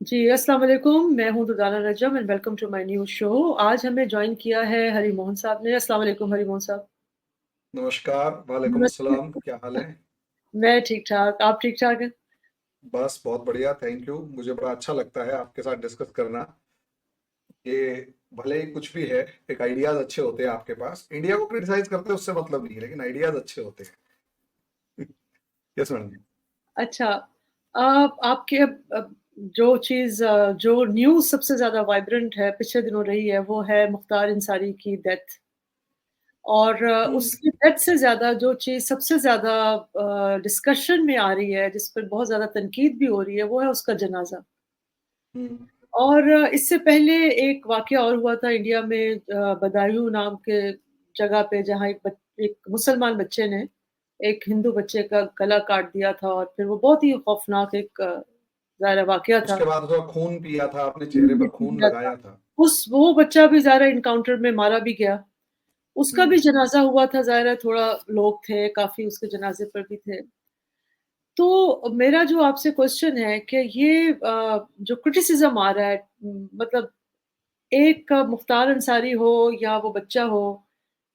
जी, अस्सलाम वालेकुम। मैं हूँ Durdana Najam and welcome to my new show. आज हमें जॉइन किया है हरी मोहन साहब ने। अस्सलाम वालेकुम हरी मोहन साहब। नमस्कार, वालेकुम नमस्ते। अस्सलाम, क्या हाल है? मैं ठीक-ठाक, आप ठीक-ठाक हैं? बस बहुत बढ़िया, थैंक यू। मुझे बड़ा अच्छा लगता है आपके साथ डिस्कस करना। ये भले ही कुछ भी है, एक आइडियाज अच्छे होते हैं आपके पास। इंडिया को क्रिटिसाइज करते हैं उससे मतलब नहीं है, लेकिन आइडियाज अच्छे होते हैं। Yes madam. अच्छा, आपके जो न्यूज़ सबसे ज़्यादा वाइब्रेंट है, पिछले दिनों रही है, वो है मुख्तार अंसारी की डेथ। और हम्म। उसकी डेथ से ज़्यादा जो चीज़ सबसे ज़्यादा डिस्कशन में आ रही है, जिस पर बहुत ज़्यादा तनकीद भी हो रही है, वो है उसका जनाज़ा। हम्म। और इससे पहले एक वाक़या और हुआ था इंडिया में, बदायूं नाम के जगह पे, जहाँ एक मुसलमान बच्चे ने एक हिंदू बच्चे का गला काट दिया था, और फिर वो बहुत ही खौफ़नाक एक ज़ाहिर है वाक़या था। उसके बाद उसका खून पिया था, अपने चेहरे खून भी पर खून दिया था। लगाया था। उस वो बच्चा भी ज़ाहिर है एनकाउंटर में मारा भी गया। उसका भी हम्म। जनाज़ा हुआ था, ज़ाहिर है थोड़ा लोग थे, काफ़ी उसके जनाज़े पर भी थे। तो मेरा जो आपसे क्वेश्चन है कि ये जो क्रिटिसिज़्म आ रहा है, मतलब एक मुख्तार अंसारी हो या वो बच्चा हो,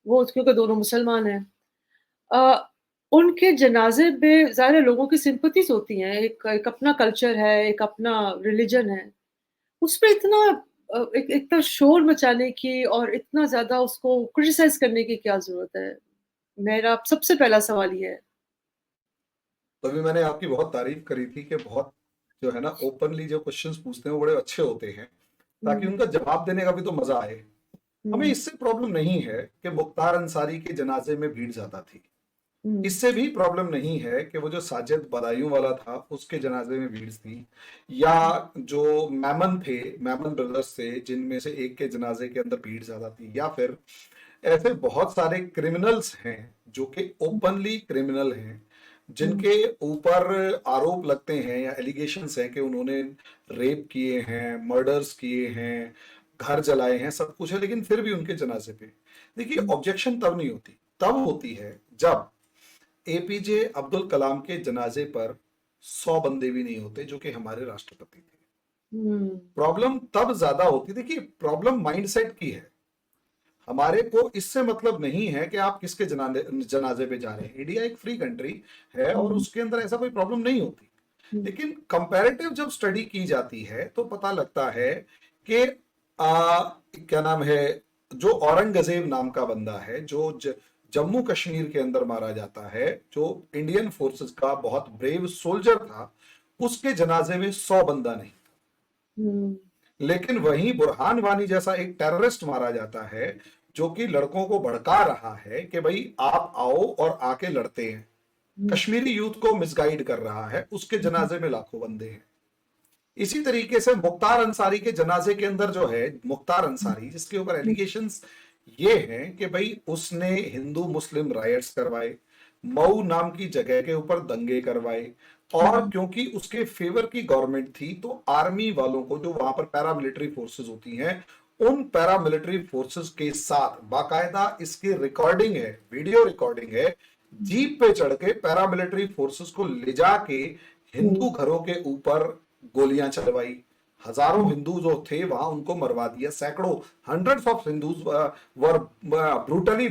वो क्योंकि दोनों मुसलमान हैं। अ, उनके जनाज़े पे ज़ाहिर है लोगों की सिम्पैथीज़ होती हैं, एक एक अपना कल्चर है, एक अपना रिलिजन है। उसपे इतना इतना शोर मचाने की और इतना ज़्यादा उसको क्रिटिसाइज़ करने की क्या ज़रूरत है? मेरा सबसे पहला सवाल ये है। तभी मैंने आपकी बहुत तारीफ करी थी कि बहुत जो है ना ओपनली जो क्वेश्चंस पूछते हैं वो बड़े अच्छे होते हैं, ताकि हुँ, उनका जवाब देने का भी तो मजा आए। हमें हुँ, इससे प्रॉब्लम नहीं है कि मुख्तार अंसारी के जनाजे में भीड़ ज्यादा थी। हुँ, इससे भी प्रॉब्लम नहीं है कि वो जो साजिद बदायूं वाला था उसके जनाजे में भीड़ थी, या जो मैमन थे, मैमन ब्रदर्स थे, जिनमें से एक के जनाजे के अंदर भीड़ ज्यादा थी, या फिर ऐसे बहुत सारे क्रिमिनल्स हैं जो कि ओपनली क्रिमिनल हैं, हुँ, जिनके ऊपर आरोप लगते हैं या एलिगेशंस हैं कि उन्होंने रेप किए हैं, मर्डर्स किए हैं, घर जलाए हैं, सब कुछ है, लेकिन फिर भी उनके जनाजे पे देखिए हुँ, ऑब्जेक्शन तब नहीं होती। तब होती है जब एपीजे अब्दुल कलाम के जनाजे पर 100 बंदे भी नहीं होते जो कि हमारे राष्ट्रपति थे। हुँ, प्रॉब्लम तब ज्यादा होती। देखिए प्रॉब्लम माइंडसेट की है। हमारे को इससे मतलब नहीं है कि आप किसके जनाजे पे जा रहे हैं। इंडिया एक फ्री कंट्री है और हुँ, उसके अंदर ऐसा कोई प्रॉब्लम नहीं होती। हुँ, लेकिन कंपैरेटिव जब स्टडी की जाती है तो पता लगता है कि क्या नाम है, जो औरंगजेब नाम का बंदा है, जो जम्मू कश्मीर के अंदर मारा जाता है, जो इंडियन फोर्सेस का बहुत ब्रेव सोल्जर था, उसके जनाजे में 100 बंदा नहीं। हुँ, लेकिन वहीं बुरहान वानी जैसा एक टेररिस्ट मारा जाता है, जो कि लड़कों को भड़का रहा है कि भाई आप आओ और आके लड़ते हैं, हुँ, कश्मीरी यूथ को मिसगाइड कर रहा है, उसके हुँ, जनाजे में लाखों बंदे हैं। इसी तरीके से मुख्तार अंसारी के जनाजे के अंदर जो है, मुख्तार अंसारी जिसके ऊपर हुँ, एलिगेशंस ये हैं कि भाई उसने हिंदू मुस्लिम राइट्स करवाए, मऊ नाम की जगह के ऊपर दंगे करवाए, और हुँ, क्योंकि उसके फेवर की गवर्नमेंट थी तो आर्मी वालों को, जो वहां पर पैरामिलिट्री फोर्सेस होती हैं, उन पैरामिलिट्री फोर्सेस के साथ बाकायदा इसकी रिकॉर्डिंग है, वीडियो रिकॉर्डिंग है, जीप पे चढ़ के पैरामिलिट्री फोर्सेस को ले जाके हुँ, हिंदू घरों के ऊपर गोलियां चलवाई। हजारों हुँ, हिंदू जो थे वहां उनको मरवा दिया। सैकड़ों, hundreds of Hindus were brutally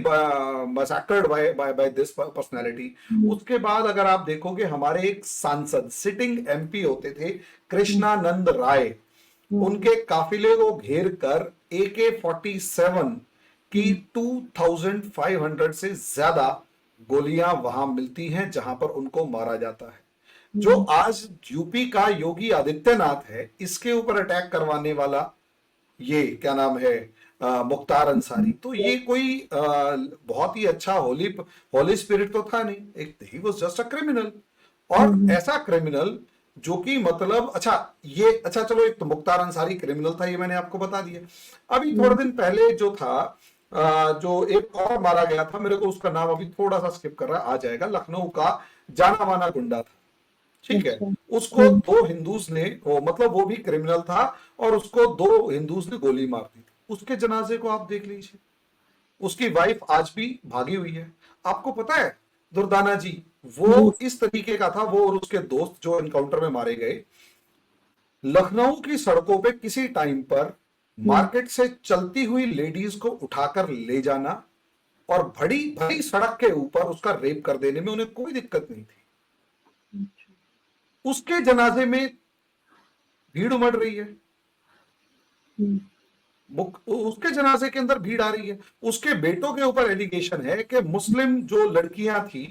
massacred by this personality. हुँ, उसके बाद अगर आप देखोगे, हमारे एक सांसद सिटिंग एमपी होते थे, हुँ, कृष्णानंद राय, हुँ, उनके काफिले को घेर कर AK-47 की हुँ, 2500 से ज्यादा गोलियां वहां मिलती हैं जहां पर उनको मारा जाता है। जो हुँ, आज यूपी का योगी आदित्यनाथ है, इसके ऊपर अटैक करवाने वाला ये क्या नाम है, मुख्तार अंसारी, तो ये कोई बहुत ही अच्छा होली होली स्पिरिट तो था नहीं। एक he was just a criminal. और हुँ, ऐसा क्रिमिनल जो कि मतलब, अच्छा ये, अच्छा चलो, एक तो मुख्तार अंसारी क्रिमिनल था, ये मैंने आपको बता दिया। अभी थोड़े हुँ, दिन पहले जो था, जो एक और मारा गया था, मेरे को उसका नाम अभी थोड़ा सा स्किप कर रहा है, आ जाएगा, लखनऊ का जाना माना गुंडा था, ठीक है। अच्छा। उसको हुँ, दो हिंदूज ने, वो मतलब वो भी क्रिमिनल था, और उसको दो हिंदूज ने गोली मार दी थी। उसके जनाजे को आप देख लीजिए, उसकी वाइफ आज भी भागी हुई है। आपको पता है दुर्दाना जी, जी, वो इस तरीके का था, वो और उसके दोस्त जो एनकाउंटर में मारे गए, लखनऊ की सड़कों पे किसी टाइम पर हम्म, मार्केट से चलती हुई लेडीज को उठाकर ले जाना और भरी भरी सड़क के ऊपर उसका रेप कर देने में उन्हें कोई दिक्कत नहीं थी। अच्छा, उसके जनाजे में भीड़ उमड़ रही है, हम्म, उसके जनाजे के अंदर भीड़ आ रही है। उसके बेटों के ऊपर एलिगेशन है कि मुस्लिम जो लड़कियां थी,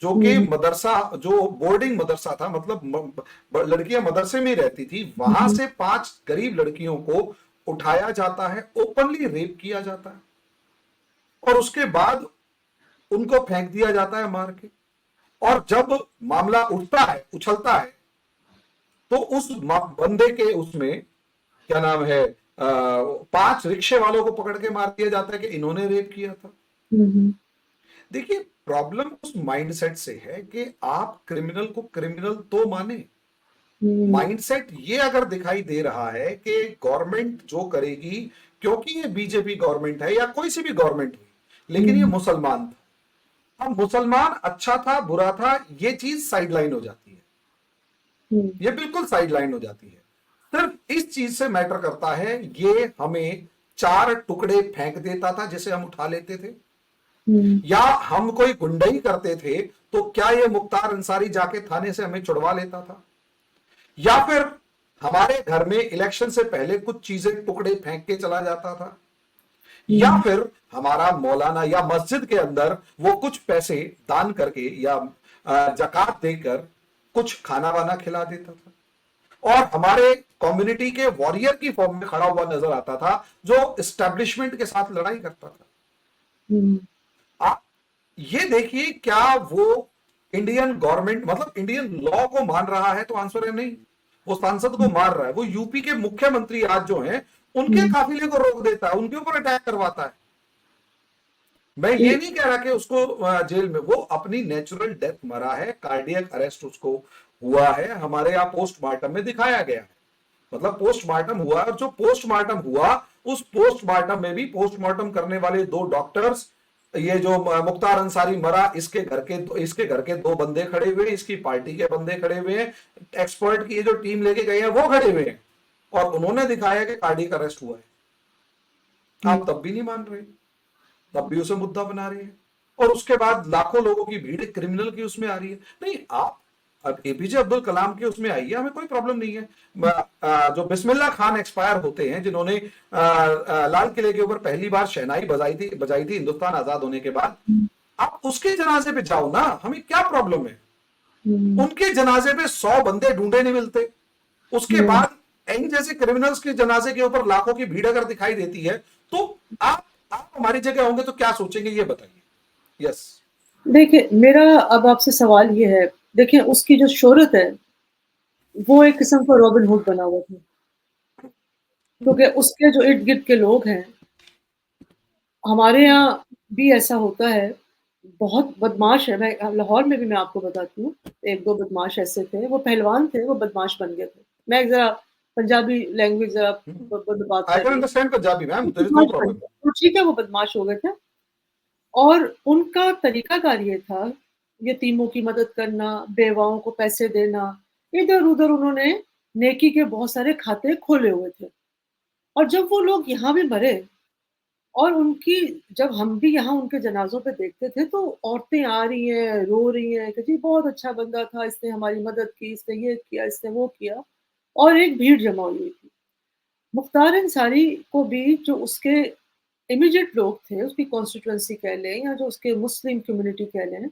जो कि हम्म, मदरसा, जो बोर्डिंग मदरसा था, मतलब लड़कियां मदरसे में ही रहती थी, वहां हम्म, से 5 गरीब लड़कियों को उठाया जाता है, ओपनली रेप किया जाता है और उसके बाद उनको फेंक दिया जाता है मार के। और जब मामला उठता है, उछलता है, तो उस बंदे के उसमें क्या नाम है, 5 रिक्शे वालों को पकड़ के मार दिया जाता है कि इन्होंने रेप किया था। हम्म, देखिए, प्रॉब्लम उस माइंडसेट से है कि आप क्रिमिनल को क्रिमिनल तो माने। हम्म, माइंडसेट ये अगर दिखाई दे रहा है कि गवर्नमेंट जो करेगी, क्योंकि ये बीजेपी गवर्नमेंट है या कोई सी भी गवर्नमेंट हुई, लेकिन ये हम्म, मुसलमान था, अब मुसलमान अच्छा था बुरा था, ये चीज साइडलाइन हो जाती है, हम्म, ये बिल्कुल साइडलाइन हो जाती है। सिर्फ इस चीज से मैटर करता है, ये हमें 4 टुकड़े फेंक देता था जिसे हम उठा लेते थे, हम्म, या हम कोई गुंडई करते थे तो क्या ये मुख्तार अंसारी जाके थाने से हमें छुड़वा लेता था, या फिर हमारे घर में इलेक्शन से पहले कुछ चीजें टुकड़े फेंक के चला जाता था, या हम्म, फिर हमारा मौलाना या मस्जिद के अंदर वो कुछ पैसे दान करके या जकात देकर कुछ खाना वाना खिला देता था, और हमारे कम्युनिटी के वॉरियर की फॉर्म में खड़ा हुआ नजर आता था जो इस्टेब्लिशमेंट के साथ लड़ाई करता था। हम्म, आप ये देखिए, क्या वो इंडियन गवर्नमेंट, मतलब इंडियन लॉ को मान रहा है? तो आंसर है नहीं। वो सांसद को मार रहा है, वो यूपी के मुख्यमंत्री आज जो हैं उनके हम्म, काफिले को रोक देता है, उनके ऊपर अटैक करवाता है। मैं ये ये- नहीं कह रहा कि उसको जेल में, वो अपनी नेचुरल डेथ मरा है, कार्डियक अरेस्ट उसको हुआ है, हमारे यहाँ पोस्टमार्टम में दिखाया गया है, मतलब पोस्टमार्टम हुआ, और जो पोस्टमार्टम हुआ उस पोस्टमार्टम में भी पोस्टमार्टम करने वाले 2 डॉक्टर्स, ये जो मुख्तार अंसारी मरा, इसके घर के 2 बंदे खड़े हुए हैं, इसकी पार्टी के बंदे खड़े हुए हैं, एक्सपर्ट की ये जो टीम लेके गए हैं वो खड़े हुए हैं, और उन्होंने दिखाया कि कार्डियक अरेस्ट हुआ है। हम्म, आप तब भी नहीं मान रहे, तब भी उसे मुद्दा बना रही है, और उसके बाद लाखों लोगों की भीड़ क्रिमिनल की उसमें आ रही है। नहीं, आप अब एपीजे अब्दुल कलाम की उसमें आई है, हमें कोई प्रॉब्लम नहीं है। जो बिस्मिल्लाह खान एक्सपायर होते हैं, जिन्होंने लाल किले के ऊपर पहली बार शहनाई बजाई थी हिंदुस्तान आजाद होने के बाद, आप उसके जनाजे पे जाओ ना, हमें क्या प्रॉब्लम है? हम्म, उनके जनाजे पे 100 बंदे ढूंढे नहीं मिलते, उसके हम्म, बाद इन जैसे क्रिमिनल्स के जनाजे के ऊपर लाखों की भीड़ अगर दिखाई देती है, तो आप हमारी जगह होंगे तो क्या सोचेंगे, ये बताइए। यस। देखिए, मेरा अब आपसे सवाल ये है, देखिए उसकी जो शोहरत है, वो एक किस्म का रॉबिन हुड बना हुआ था, क्योंकि उसके जो इर्द-गिर्द के लोग हैं, हमारे यहाँ भी ऐसा होता है, बहुत बदमाश है, मैं लाहौर में भी मैं आपको बताती हूँ, 1-2 बदमाश ऐसे थे, वो पहलवान थे, वो बदमाश बन गए थे। मैं ज़रा पंजाबी लैंग्वेज ज़रा ब बात आई कर कैन रही हूँ, अंडरस्टैंड पंजाबी वो मैम, देयर इज नो बदमाश बन प्रॉब्लम। गए, तो ठीक है वो बदमाश हो गए थे और उनका तरीकाकार ये था, यतीमों की मदद करना, बेवाओं को पैसे देना, इधर-उधर उन्होंने नेकी के बहुत सारे खाते खोले हुए थे और जब वो लोग यहाँ भी मरे और उनकी जब हम भी यहाँ उनके जनाज़ों पे देखते थे, तो औरतें आ रही हैं, रो रही हैं कि जी बहुत अच्छा बंदा था, इसने हमारी मदद की, इसने ये किया, इसने वो किया और एक भीड़ जमा हुई थी। मुख्तार अंसारी को भी जो उसके इमीडिएट लोग थे, उसकी कॉन्स्टिट्यूएंसी कह लें या जो उसके मुस्लिम कम्युनिटी कह लें,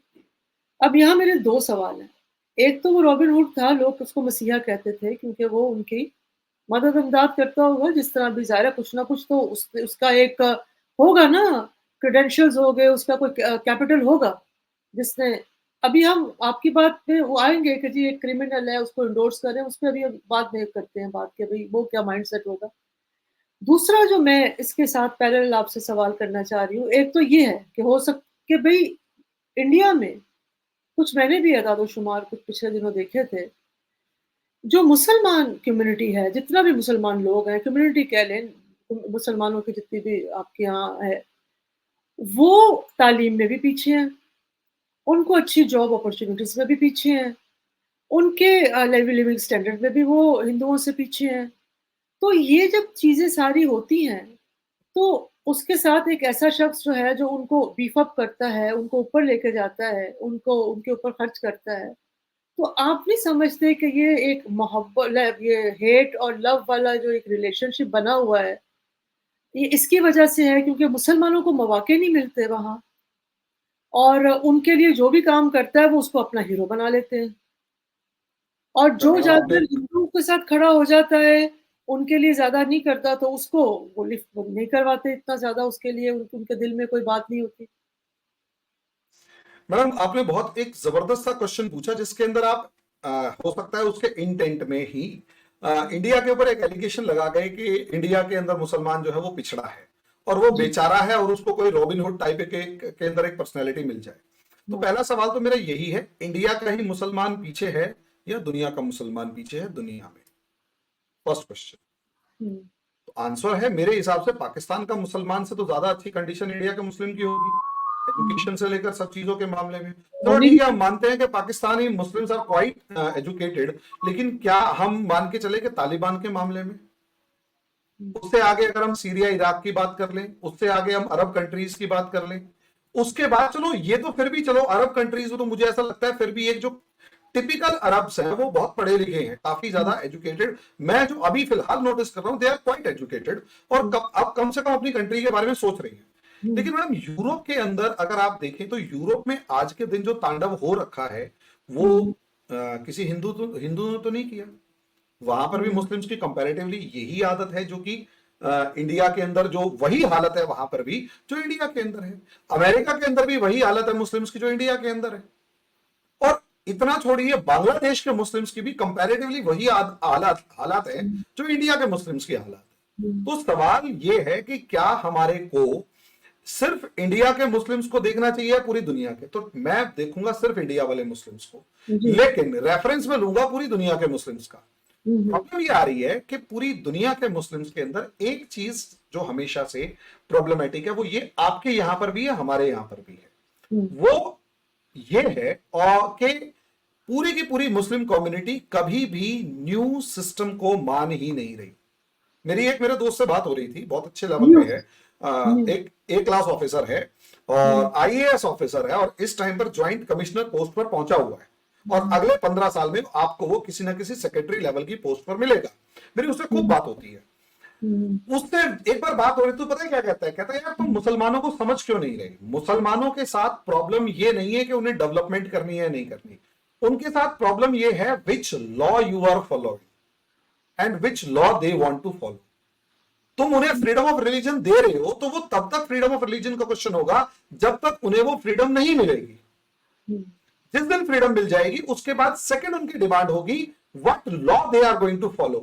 अब यहाँ मेरे 2 सवाल हैं। एक तो वो रॉबिन हुड था, लोग उसको मसीहा कहते थे क्योंकि वो उनकी मदद-इमदाद करता होगा जिस तरह भी ज़ाहिर है कुछ ना कुछ तो उसका एक होगा ना, क्रेडेंशियल्स हो गए, उसका कोई कैपिटल होगा, जिसने अभी हम आपकी बात पे वो आएँगे कि जी एक क्रिमिनल है, उसको एंडोर्स कर रहे हैं, उसपे अभी हम बाद में करते हैं बात कि भई वो क्या माइंडसेट होगा। दूसरा जो मैं इसके साथ पैरेलल आपसे सवाल करना चाह रही हूँ, एक तो ये है कि हो सक कि भई इंडिया में कुछ मैंने भी एदाद-ओ-शुमार कुछ पिछले दिनों देखे थे, जो मुसलमान कम्युनिटी है, जितना भी मुसलमान लोग हैं, कम्युनिटी कह लें, मुसलमानों की जितनी भी आपके यहाँ है, वो तालीम में भी पीछे हैं, उनको अच्छी जॉब अपॉर्च्युनिटीज़ में भी पीछे हैं। उनके लिविंग स्टैंडर्ड में भी वो हिंदुओं से पीछे हैं। तो ये जब चीज़ें सारी होती हैं, तो उसके साथ एक ऐसा शख्स जो है, जो उनको बीफ अप करता है, उनको ऊपर लेके जाता है, उनको उनके ऊपर खर्च करता है। तो आप नहीं समझते कि ये एक ये हेट और लव वाला जो एक रिलेशनशिप बना हुआ है, ये इसकी वजह से है क्योंकि मुसलमानों को मौके नहीं मिलते वहाँ, और उनके लिए जो भी काम करता है वो उसको अपना हीरो बना लेते हैं। और जो मैडम आपने जाकर हिंदुओं के साथ खड़ा हो जाता है, उनके लिए ज़्यादा नहीं करता, तो उसको वो नहीं करवाते इतना ज़्यादा, उसके लिए उनके दिल में कोई बात नहीं होती। मैडम आपने बहुत एक जबरदस्त सा क्वेश्चन पूछा जिसके अंदर आप हो सकता है उसके इंटेंट में ही इंडिया के ऊपर एक एलिगेशन लगा गए कि इंडिया के अंदर मुसलमान जो है वो पिछड़ा है और वो जी। बेचारा है और उसको कोई रॉबिनहुड टाइप के अंदर एक पर्सनैलिटी मिल जाए। तो हुँ, पहला सवाल तो मेरा यही है, इंडिया का ही मुसलमान पीछे है या दुनिया का मुसलमान पीछे है दुनिया में? First question. हुँ। तो आंसर है मेरे हिसाब से पाकिस्तान का मुसलमान से तो ज्यादा अच्छी कंडीशन इंडिया के मुस्लिम की होगी, हुँ। एजुकेशन से लेकर सब चीजों के मामले में। चलो होनी ठीक भी है, हम चाहिए। मानते हैं कि Pakistani Muslims are quite educated, लेकिन क्या हम मान के चले कि तालिबान के मामले में, हुँ, उससे आगे अगर हम सीरिया इराक की बात कर लें, उससे आगे हम अरब कंट्रीज की बात कर लें, उसके बाद चलो ये तो फिर भी चलो अरब कंट्रीज में तो मुझे ऐसा लगता है फिर भी एक जो टिपिकल अरब्स हैं वो बहुत पढ़े लिखे हैं, काफी हुँ, ज्यादा एजुकेटेड। मैं जो अभी फिलहाल नोटिस कर रहा हूं दे आर क्वाइट एजुकेटेड और हुँ, अब कम से कम अपनी कंट्री के बारे में सोच रही हैं। हुँ, लेकिन मैडम यूरोप के अंदर अगर आप देखें तो यूरोप में आज के दिन जो तांडव हो रखा है वो हुँ, किसी हिंदू ने तो नहीं किया। वहां पर भी हुँ, मुस्लिम्स की कंपैरेटिवली यही आदत है जो कि इंडिया के अंदर जो वही हालत है वहां पर भी जो इंडिया के अंदर है। अमेरिका के अंदर भी वही हालत है मुस्लिम्स की जो इंडिया के अंदर है। और इतना छोड़िए बांग्लादेश के मुस्लिम्स की भी कंपैरेटिवली वही हालात हालात है हुँ, जो इंडिया के मुस्लिम्स की हालात हुँ, है। तो सवाल ये है कि क्या हमारे को सिर्फ इंडिया के मुस्लिम्स को देखना चाहिए या पूरी दुनिया के? तो मैं देखूंगा सिर्फ इंडिया वाले मुस्लिम्स को, जी। लेकिन रेफरेंस में लूंगा पूरी दुनिया के मुस्लिम्स का। हुँ, हुँ, प्रॉब्लम ये आ रही है कि पूरी दुनिया के मुस्लिम्स के अंदर एक चीज जो हमेशा से प्रॉब्लमेटिक है वो ये आपके यहां पर भी है हमारे यहां पर भी है, हुँ, वो ये है और कि पूरी की पूरी मुस्लिम कम्युनिटी कभी भी न्यू सिस्टम को मान ही नहीं रही। मेरे दोस्त से बात हो रही थी, बहुत अच्छे लेवल पे हुँ, है, हुँ, एक ए क्लास ऑफिसर है हुँ, और आईएएस ऑफिसर है और इस टाइम पर ज्वाइंट कमिश्नर पोस्ट पर पहुंचा हुआ है और हुँ, अगले 15 साल में आपको वो किसी ना किसी सेक्रेटरी लेवल की पोस्ट पर मिलेगा। मेरी उससे खूब हुँ, बात होती है। हुँ, उससे एक बार बात हो रही तो पता है क्या कहता है, कहता है यार तुम मुसलमानों को समझ क्यों नहीं रहे? मुसलमानों के साथ प्रॉब्लम ये नहीं है कि उन्हें डेवलपमेंट करनी है नहीं करनी, उनके साथ प्रॉब्लम ये है which law you are following and which law they want to follow. तुम उन्हें फ्रीडम ऑफ रिलीजन दे रहे हो तो वो तब तक फ्रीडम ऑफ रिलीजन का क्वेश्चन होगा जब तक उन्हें वो फ्रीडम नहीं मिलेगी। हुँ, जिस दिन फ्रीडम मिल जाएगी उसके बाद सेकंड उनकी डिमांड होगी what law they are going to follow,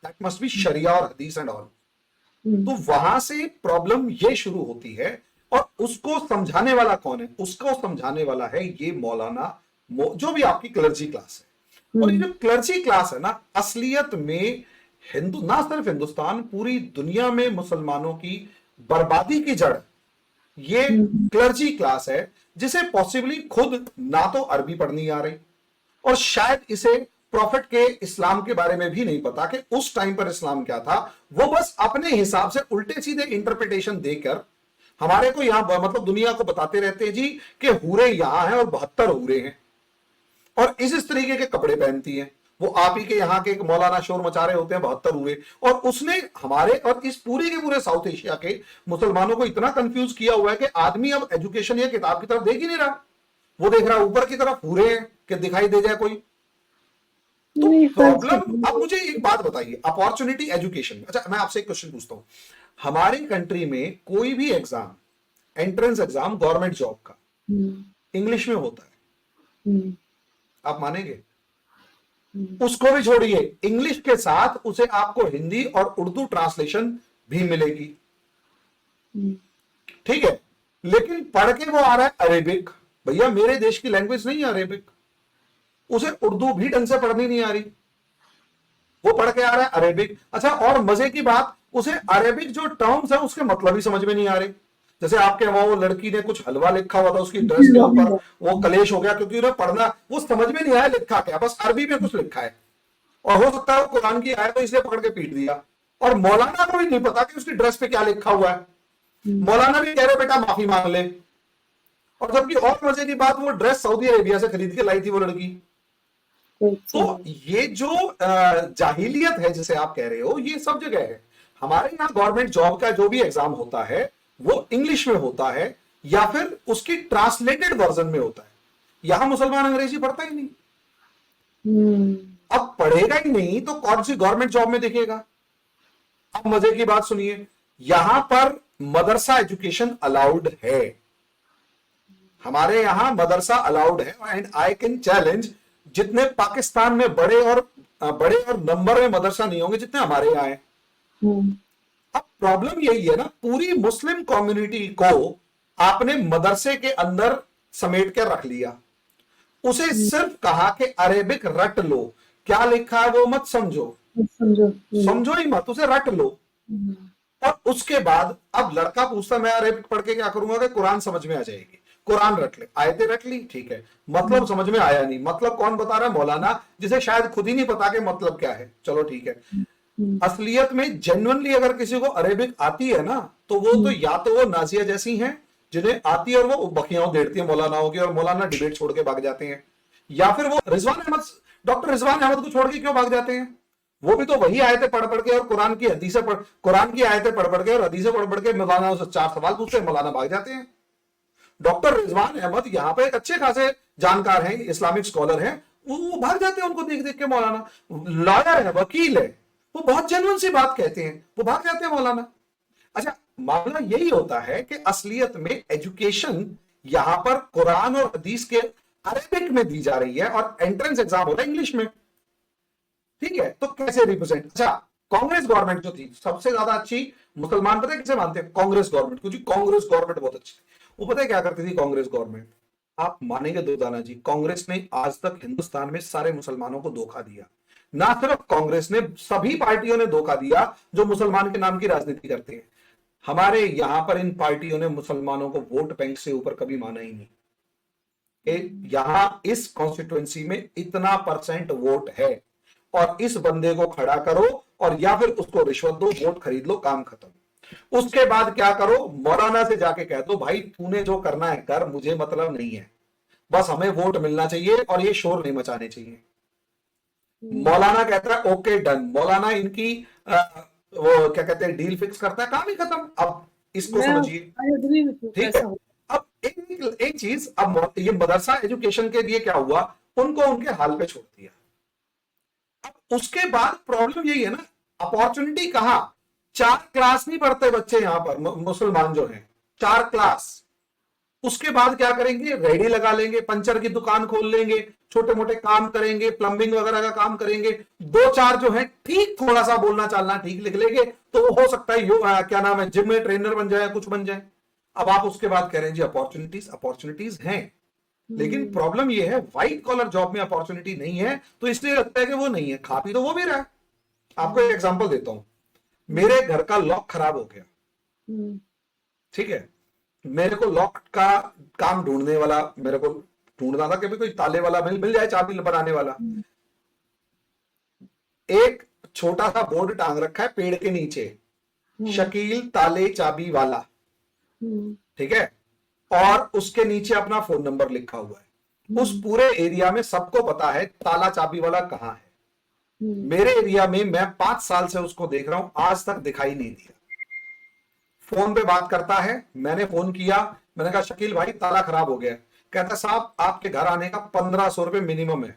that must be शरिया और हदीस एंड ऑल। हुँ, तो वहां से प्रॉब्लम ये शुरू होती है और उसको समझाने वाला कौन है? उसको समझाने वाला है ये मौलाना जो भी आपकी क्लर्जी क्लास है। और ये हुँ, जो क्लर्जी क्लास है ना, असलियत में हिंदू ना सिर्फ हिंदुस्तान पूरी दुनिया में मुसलमानों की बर्बादी की जड़ ये हुँ, क्लर्जी क्लास है, जिसे पॉसिबली खुद ना तो अरबी पढ़नी आ रही और शायद इसे प्रॉफिट के इस्लाम के बारे में भी नहीं पता कि उस टाइम पर इस्लाम क्या था। वो बस अपने हिसाब से उल्टे सीधे इंटरप्रिटेशन देकर हमारे को यहां मतलब दुनिया को बताते रहते हैं जी कि हूरे यहां हैं और 72 हूरे हैं और इस तरीके के कपड़े पहनती हैं। वो आप ही के यहाँ के एक मौलाना शोर मचा रहे होते हैं 72 हुए, और उसने हमारे और इस पूरे के पूरे साउथ एशिया के मुसलमानों को इतना कंफ्यूज किया हुआ है कि आदमी अब एजुकेशन या किताब की तरफ देख ही नहीं रहा, वो देख रहा है ऊपर की तरफ पूरे हैं कि दिखाई दे जाए कोई। तो नहीं फर्ज प्रॉब्लम, अब मुझे एक बात बताइए, अपॉर्चुनिटी एजुकेशन, अच्छा मैं आपसे एक क्वेश्चन पूछता हूं, हमारी कंट्री में कोई भी exam, entrance exam government job का हुँ, इंग्लिश में होता है, हुँ, आप मानेंगे? हुँ, उसको भी छोड़िए, इंग्लिश के साथ उसे आपको हिंदी और उर्दू ट्रांसलेशन भी मिलेगी, हुँ, ठीक है, लेकिन पढ़ के वो आ रहा है अरेबिक। भैया मेरे देश की लैंग्वेज नहीं है अरेबिक, उसे उर्दू भी ढंग से पढ़नी नहीं आ रही, वो पढ़ के आ रहा है अरेबिक। अच्छा और मजे की बात, उसे अरेबिक जो टर्म्स है उसके मतलब ही समझ में नहीं आ रहे। जैसे आपके वहां वो लड़की ने कुछ हलवा लिखा हुआ था उसकी ड्रेस के ऊपर, वो कलेश हो गया क्योंकि उन्हें पढ़ना वो समझ में नहीं आया लिखा क्या, बस अरबी में कुछ लिखा है और हो सकता है वो कुरान की आयत तो इसलिए पकड़ के पीट दिया। और मौलाना को भी नहीं पता कि उसकी ड्रेस पे क्या लिखा हुआ है, मौलाना भी कह रहे बेटा माफी मांग ले। और जबकि और मजे की बात, वो ड्रेस सऊदी अरेबिया से खरीद के लाई थी वो लड़की। तो ये जो जाहिलियत है जिसे आप कह रहे हो, ये सब जगह है। हमारे यहाँ गवर्नमेंट जॉब का जो भी एग्जाम होता है वो इंग्लिश में होता है या फिर उसकी ट्रांसलेटेड वर्जन में होता है। यहां मुसलमान अंग्रेजी पढ़ता ही नहीं। अब पढ़ेगा ही नहीं तो कौन सी गवर्नमेंट जॉब में दिखेगा। अब मजे की बात सुनिए, यहां पर मदरसा एजुकेशन अलाउड है, हमारे यहां मदरसा अलाउड है। एंड आई कैन चैलेंज, जितने पाकिस्तान में बड़े और नंबर में मदरसा नहीं होंगे जितने हमारे यहाँ है। अब प्रॉब्लम यही है ना, पूरी मुस्लिम कम्युनिटी को आपने मदरसे के अंदर समेट कर रख लिया, उसे सिर्फ कहा कि अरेबिक रट लो, क्या लिखा है वो मत समझो, समझो ही मत, उसे रट लो। और उसके बाद अब लड़का पूछता मैं अरेबिक पढ़ के क्या करूंगा कि कुरान समझ में आ जाएगी, कुरान रट ले, आयतें रट ली, ठीक है, मतलब समझ में आया नहीं, मतलब कौन बता रहा है, मौलाना, जिसे शायद खुद ही नहीं पता कि मतलब क्या है, चलो ठीक है। असलियत में जेन्युइनली अगर किसी को अरेबिक आती है ना, तो वो तो या तो वो नाजिया जैसी हैं जिन्हें आती है और वो बखियां देती है मौलानाओं की, और मौलाना डिबेट छोड़ के भाग जाते हैं, या फिर वो रिजवान अहमद, डॉक्टर रिजवान अहमद को छोड़ के क्यों भाग जाते हैं, वो भी तो वही आयतें पढ़ पढ़ के और कुरान की आयतें पढ़ पढ़ के और हदीसें पढ़ पढ़ के मौलाना से 4 सवाल पूछते हैं, मौलाना भाग जाते हैं। डॉक्टर रिजवान अहमद यहाँ पे अच्छे खासे जानकार हैं, इस्लामिक स्कॉलर हैं, वो भाग जाते हैं उनको देख देख के। मौलाना लॉयर है, वकील है, वो बहुत जेन्युइन सी बात कहते हैं, वो भाग जाते हैं मौलाना। अच्छा, मामला यही होता है कि असलियत में एजुकेशन यहां पर कुरान और हदीस के अरेबिक में दी जा रही है और एंट्रेंस एग्जाम हो रहा है इंग्लिश में, ठीक है। तो कैसे रिप्रेजेंट, अच्छा, कांग्रेस गवर्नमेंट जो थी सबसे ज्यादा अच्छी मुसलमान पता है किसे मानते हैं, कांग्रेस गवर्नमेंट, क्योंकि कांग्रेस गवर्नमेंट बहुत अच्छी थी। वो पता है क्या करती थी कांग्रेस गवर्नमेंट, आप मानेंगे दुर्दाना जी, कांग्रेस ने आज तक हिंदुस्तान में सारे मुसलमानों को धोखा दिया। ना सिर्फ कांग्रेस ने, सभी पार्टियों ने धोखा दिया जो मुसलमान के नाम की राजनीति करते हैं। हमारे यहां पर इन पार्टियों ने मुसलमानों को वोट बैंक से ऊपर कभी माना ही नहीं। यहां इस कॉन्स्टिट्युएंसी में इतना % वोट है और इस बंदे को खड़ा करो और या फिर उसको रिश्वत दो, वोट खरीद लो, काम खत्म। उसके बाद क्या करो, मौलाना से जाके कह दो भाई तूने जो करना है कर, मुझे मतलब नहीं है, बस हमें वोट मिलना चाहिए और ये शोर नहीं मचाने चाहिए। मौलाना कहता है ओके डन, मौलाना इनकी वो क्या कहते हैं डील फिक्स करता है, काम ही खत्म। अब इसको समझिए, ठीक है। अब एक चीज, अब ये मदरसा एजुकेशन के लिए क्या हुआ, उनको उनके हाल पे छोड़ दिया। अब उसके बाद प्रॉब्लम यही है ना, अपॉर्चुनिटी कहां, 4 क्लास नहीं पढ़ते बच्चे यहां पर मुसलमान जो हैं, 4 क्लास, उसके बाद क्या करेंगे, रेडी लगा लेंगे, पंचर की दुकान खोल लेंगे, छोटे मोटे काम करेंगे, प्लम्बिंग वगैरह का काम करेंगे, 2-4 जो है ठीक थोड़ा सा बोलना चालना ठीक लिख लेंगे, तो वो हो सकता है क्या नाम है, जिम में ट्रेनर बन जाए, कुछ बन जाए। अब आप उसके बाद कह रहे हैं जी अपॉर्चुनिटीज हैं, लेकिन प्रॉब्लम ये है व्हाइट कॉलर जॉब में अपॉर्चुनिटी नहीं है, तो इसलिए लगता है कि वो नहीं है, खा पी तो वो भी रहा है। आपको एक एग्जांपल देता हूं, मेरे घर का लॉक खराब हो गया, ठीक है, मेरे को लॉक का काम ढूंढने वाला, मेरे को ढूंढना था कि कोई ताले वाला मिल जाए, चाबी बनाने वाला। एक छोटा सा बोर्ड टांग रखा है पेड़ के नीचे, शकील ताले चाबी वाला, ठीक है, और उसके नीचे अपना फोन नंबर लिखा हुआ है। उस पूरे एरिया में सबको पता है ताला चाबी वाला कहां है। मेरे एरिया में मैं 5 साल से उसको देख रहा हूं, आज तक दिखाई नहीं दिया। फोन पे बात करता है, मैंने फोन किया, मैंने कहा शकील भाई ताला खराब हो गया, कहता साहब आपके घर आने का 1500 रुपए मिनिमम है,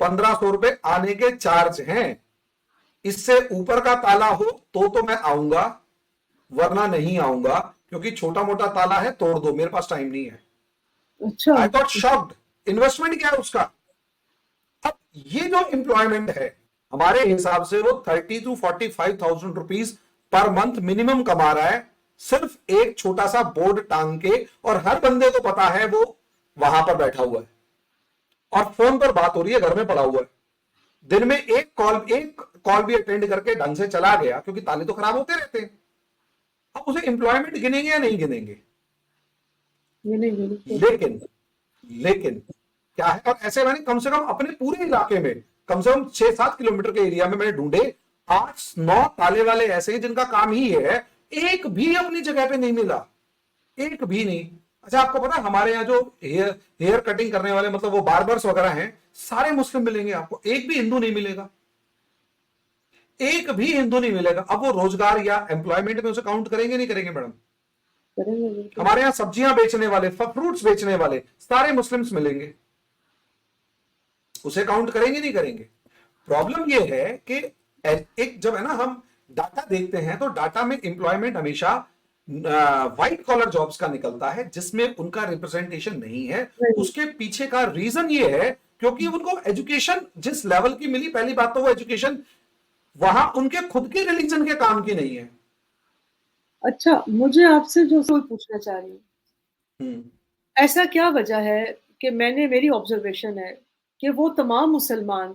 1500 रुपए आने के चार्ज हैं, इससे ऊपर का ताला हो तो मैं आऊंगा, वरना नहीं आऊंगा, क्योंकि छोटा मोटा ताला है, तोड़ दो, मेरे पास टाइम नहीं है। अच्छा, आई गॉट शॉक्ड। इन्वेस्टमेंट क्या है उसका। अब ये जो एम्प्लॉयमेंट है हमारे हिसाब से वो 30,000 to 45,000 rupees per month minimum कमा रहा है, सिर्फ एक छोटा सा बोर्ड टांग के, और हर बंदे को पता है वो वहां पर बैठा हुआ है और फोन पर बात हो रही है, घर में पड़ा हुआ है। दिन में एक कॉल भी अटेंड करके ढंग से चला गया, क्योंकि ताले तो खराब होते रहते हैं। अब उसे एम्प्लॉयमेंट गिनेंगे या नहीं गिनेंगे? ये नहीं बिल्कुल। लेकिन लेकिन क्या है, और ऐसे मैंने कम से कम अपने पूरे इलाके में कम से कम 6-7 किलोमीटर के एरिया में मैंने ढूंढे, 8-9 ताले वाले ऐसे हैं जिनका काम ही है, एक भी अपनी जगह पे नहीं मिला, एक भी नहीं। अच्छा, आपको पता है हमारे यहाँ जो हेयर कटिंग करने वाले, मतलब वो बार्बर्स वगैरह हैं, सारे मुस्लिम मिलेंगे आपको, एक भी हिंदू नहीं मिलेगा, एक भी हिंदू नहीं मिलेगा। अब वो रोजगार या एम्प्लॉयमेंट में उसे काउंट करेंगे नहीं करेंगे मैडम? करेंगे बिल्कुल। हमारे यहाँ सब्जियां बेचने वाले, फ्रूट्स बेचने वाले सारे मुस्लिम्स मिलेंगे, उसे काउंट करेंगे नहीं करेंगे? प्रॉब्लम यह है कि एक जब है ना हम डाटा देखते हैं तो डाटा में एम्प्लॉयमेंट हमेशा व्हाइट कॉलर जॉब्स का निकलता है जिसमें उनका रिप्रेजेंटेशन नहीं है। नहीं, उसके पीछे का रीजन ये है क्योंकि उनको एजुकेशन जिस लेवल की मिली, पहली बात तो वो एजुकेशन वहां उनके खुद के रिलीजन के काम की नहीं है। अच्छा, मुझे आपसे जो सवाल पूछना चाह रही हूँ, ऐसा क्या वजह है कि मेरी ऑब्जर्वेशन है कि वो तमाम मुसलमान,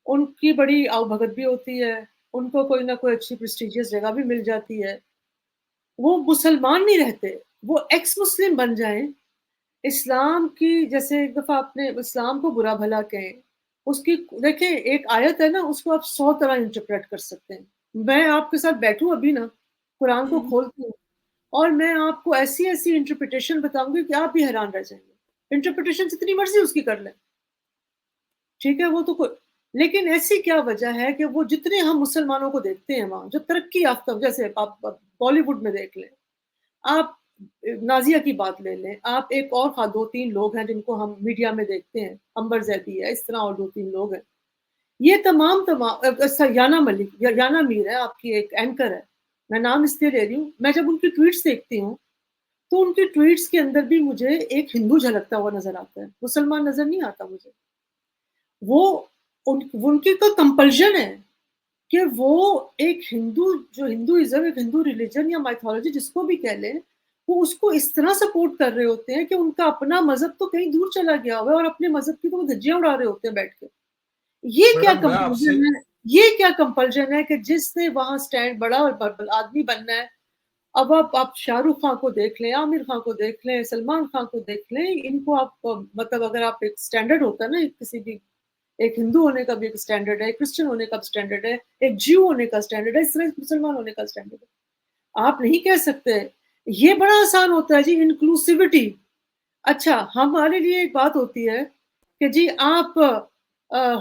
उनकी बड़ी आवभगत भी होती है, उनको कोई ना कोई अच्छी प्रेस्टिजियस जगह भी मिल जाती है। वो मुसलमान नहीं रहते, वो एक्स मुस्लिम बन जाएँ, इस्लाम की जैसे एक दफ़ा आपने इस्लाम को बुरा भला कहें, उसकी देखिए एक आयत है ना, उसको आप 100 तरह इंटरप्रेट कर सकते हैं। मैं आपके साथ बैठूँ अभी ना, कुरान को खोलती हूँ और मैं आपको ऐसी-ऐसी इंटरप्रिटेशन बताऊँगी कि आप भी हैरान रह जाएँगे। इंटरप्रिटेशन जितनी मर्ज़ी उसकी कर लें, ठीक है? वो तो कोई, लेकिन ऐसी क्या वजह है कि वो जितने हम मुसलमानों को देखते हैं वहाँ, जो तरक्की याफ़्ता, जैसे आप बॉलीवुड में देख लें, आप नाज़िया की बात ले लें, आप एक और 2-3 लोग हैं जिनको हम मीडिया में देखते हैं, अंबर ज़ैदी है, इस तरह और 2-3 लोग हैं। ये याना मलिक या याना मीर है, आपकी एक एंकर है। मैं नाम इसलिए ले रही हूँ, मैं जब उनकी ट्वीट्स देखती हूँ, तो उनकी ट्वीट्स के अंदर भी मुझे एक हिंदू झलकता हुआ नज़र आता है, मुसलमान नज़र नहीं आता मुझे। वो उनकी तो कंपल्शन है कि वो एक हिंदू, जो हिंदुइज़्म, एक हिंदू रिलिजन या माइथोलॉजी जिसको भी कह लें, वो उसको इस तरह सपोर्ट कर रहे होते हैं कि उनका अपना मज़हब तो कहीं दूर चला गया हुआ है और अपने मज़हब की तो वो धज्जियाँ उड़ा रहे होते हैं बैठ के। ये क्या मैडम मैं आपसे कंपल्शन है, ये क्या कंपल्शन है कि जिसने वहाँ स्टैंड बड़ा और आदमी बनना है। अब आप शाहरुख खान को देख लें, आमिर खान को देख लें, सलमान खान को देख लें, इनको आप मतलब अगर आप एक स्टैंडर्ड होता है ना, किसी भी एक हिंदू होने का भी एक स्टैंडर्ड है, एक क्रिश्चियन होने का स्टैंडर्ड है, एक ज्यू होने का स्टैंडर्ड है, इस तरह मुसलमान होने का स्टैंडर्ड है। आप नहीं कह सकते, ये बड़ा आसान होता है जी, इंक्लूसिविटी। अच्छा, हमारे लिए एक बात होती है कि जी आप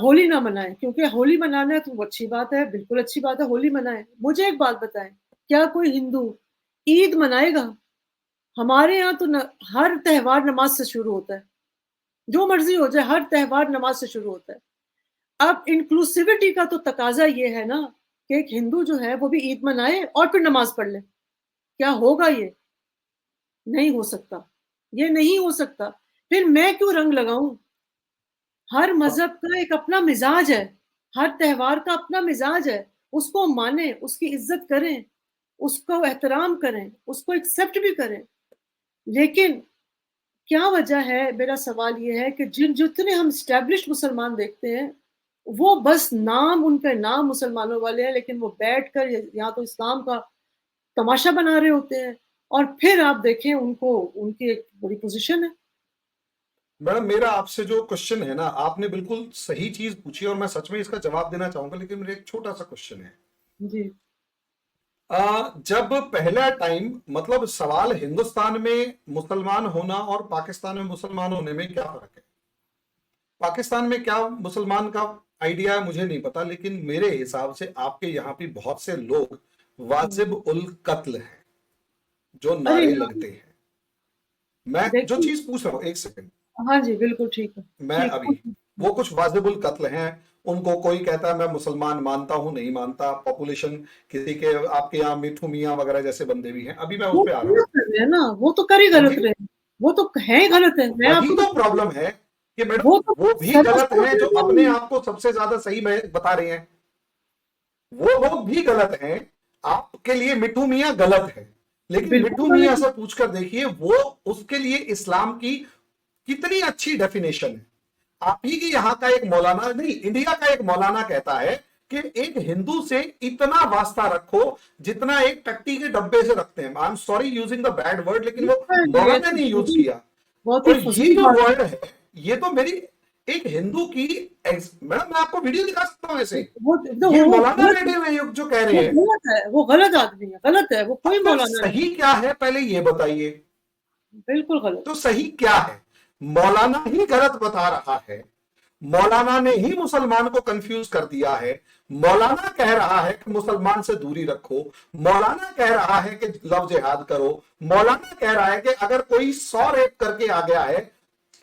होली ना मनाएँ, क्योंकि होली मनाना है तो वो अच्छी बात है, बिल्कुल अच्छी बात है, होली मनाएँ। मुझे एक बात बताएँ, क्या कोई हिंदू ईद मनाएगा? हमारे यहाँ तो न हर त्योहार नमाज़ से शुरू होता है। जो मर्ज़ी हो जाए, हर त्योहार नमाज़ से शुरू होता है। अब इंक्लूसिविटी का तो तकाज़ा ये है ना कि एक हिंदू जो है वो भी ईद मनाए और फिर नमाज़ पढ़ ले। क्या होगा ये? नहीं हो सकता। ये नहीं हो सकता। फिर मैं क्यों रंग लगाऊँ? हर मज़हब का एक अपना मिज़ाज है। हर त्योहार का अपना मिज़ाज है। उसको मानें, उसकी इज़्ज़त करें, उसको एहतराम करें, उसको एक्सेप्ट भी करें। लेकिन क्या वजह है, मेरा सवाल ये है कि जितने हम एस्टेब्लिश्ड मुसलमान देखते हैं, वो बस नाम, उनके नाम मुसलमानों वाले हैं, लेकिन वो बैठकर या तो इस्लाम का तमाशा बना रहे होते हैं और फिर आप देखें उनको, उनकी एक बड़ी पोज़ीशन है। मैडम मेरा आपसे जो क्वेश्चन है ना, आपने बिल्कुल सही चीज पूछी और मैं सच में इसका जवाब देना चाहूंगा, लेकिन मेरा एक छोटा सा क्वेश्चन है। जी। जब पहला टाइम, मतलब सवाल हिंदुस्तान में मुसलमान होना और पाकिस्तान में मुसलमान होने में क्या फर्क है? पाकिस्तान में क्या मुसलमान का आइडिया है मुझे नहीं पता, लेकिन मेरे हिसाब से आपके यहाँ भी बहुत से लोग हुँ। वाजिब उल कत्ल हैं, जो अरे नारे हाँ, लगते हैं। मैं जो देखिए, चीज पूछ रहा हूँ, एक सेकंड, हाँ जी, बिल्कुल ठीक है। मैं ठीक, अभी, वो कुछ वाजिबुल कत्ल हैं, उनको कोई कहता है मैं मुसलमान मानता हूं नहीं मानता, पॉपुलेशन किसी के, आपके यहाँ मिठू मियाँ वगैरह जैसे बंदे भी हैं, अभी मैं उस वो पे आ रहा हूँ। गलत कर रहे हैं ना, वो तो कर ही हाँ गलत जी, रहे हैं। वो तो हैं गलत है, मैं वही आपको तो बता रही प्रॉब्लम हूँ। है कि वो मैडम तो वो भी गलत सरासर हैं जो अपने बेईमानी है। आप को सबसे ज्यादा सही बता रहे हैं, वो लोग भी गलत हैं। आपके लिए मिठू मियाँ गलत है, लेकिन मिठू बिल्कुल मियाँ गलत है। से पूछकर देखिए वो, उसके लिए इस्लाम की कितनी अच्छी डेफिनेशन है। आप ही की यहाँ का एक मौलाना नहीं, इंडिया का एक मौलाना कहता है कि एक हिंदू से इतना वास्ता रखो जितना एक टट्टी के डब्बे से रखते हैं। I am sorry using the bad word, लेकिन वो ये मौलाना तो ने यूज किया। बहुत ही और ये फजूल जो बात वर्ड है, ये तो मेरी एक हिंदू की मैडम, मैं आपको वीडियो दिखा सकता हूँ ऐसे। ये वो मौलाना गलत बैठे हुए हैं जो कह वो रहे हैं। गलत है, वो गलत आदमी है, गलत है, वो अब कोई फिर मौलाना नहीं, सही क्या है पहले ये बताइए। बिल्कुल गलत। तो सही क्या है? मौलाना ही गलत बता रहा है, मौलाना ने ही मुसलमान को कंफ्यूज कर दिया है। मौलाना कह रहा है कि मुसलमान से दूरी रखो, मौलाना कह रहा है कि लव जिहाद करो, मौलाना कह रहा है कि अगर कोई 100 रेप करके आ गया है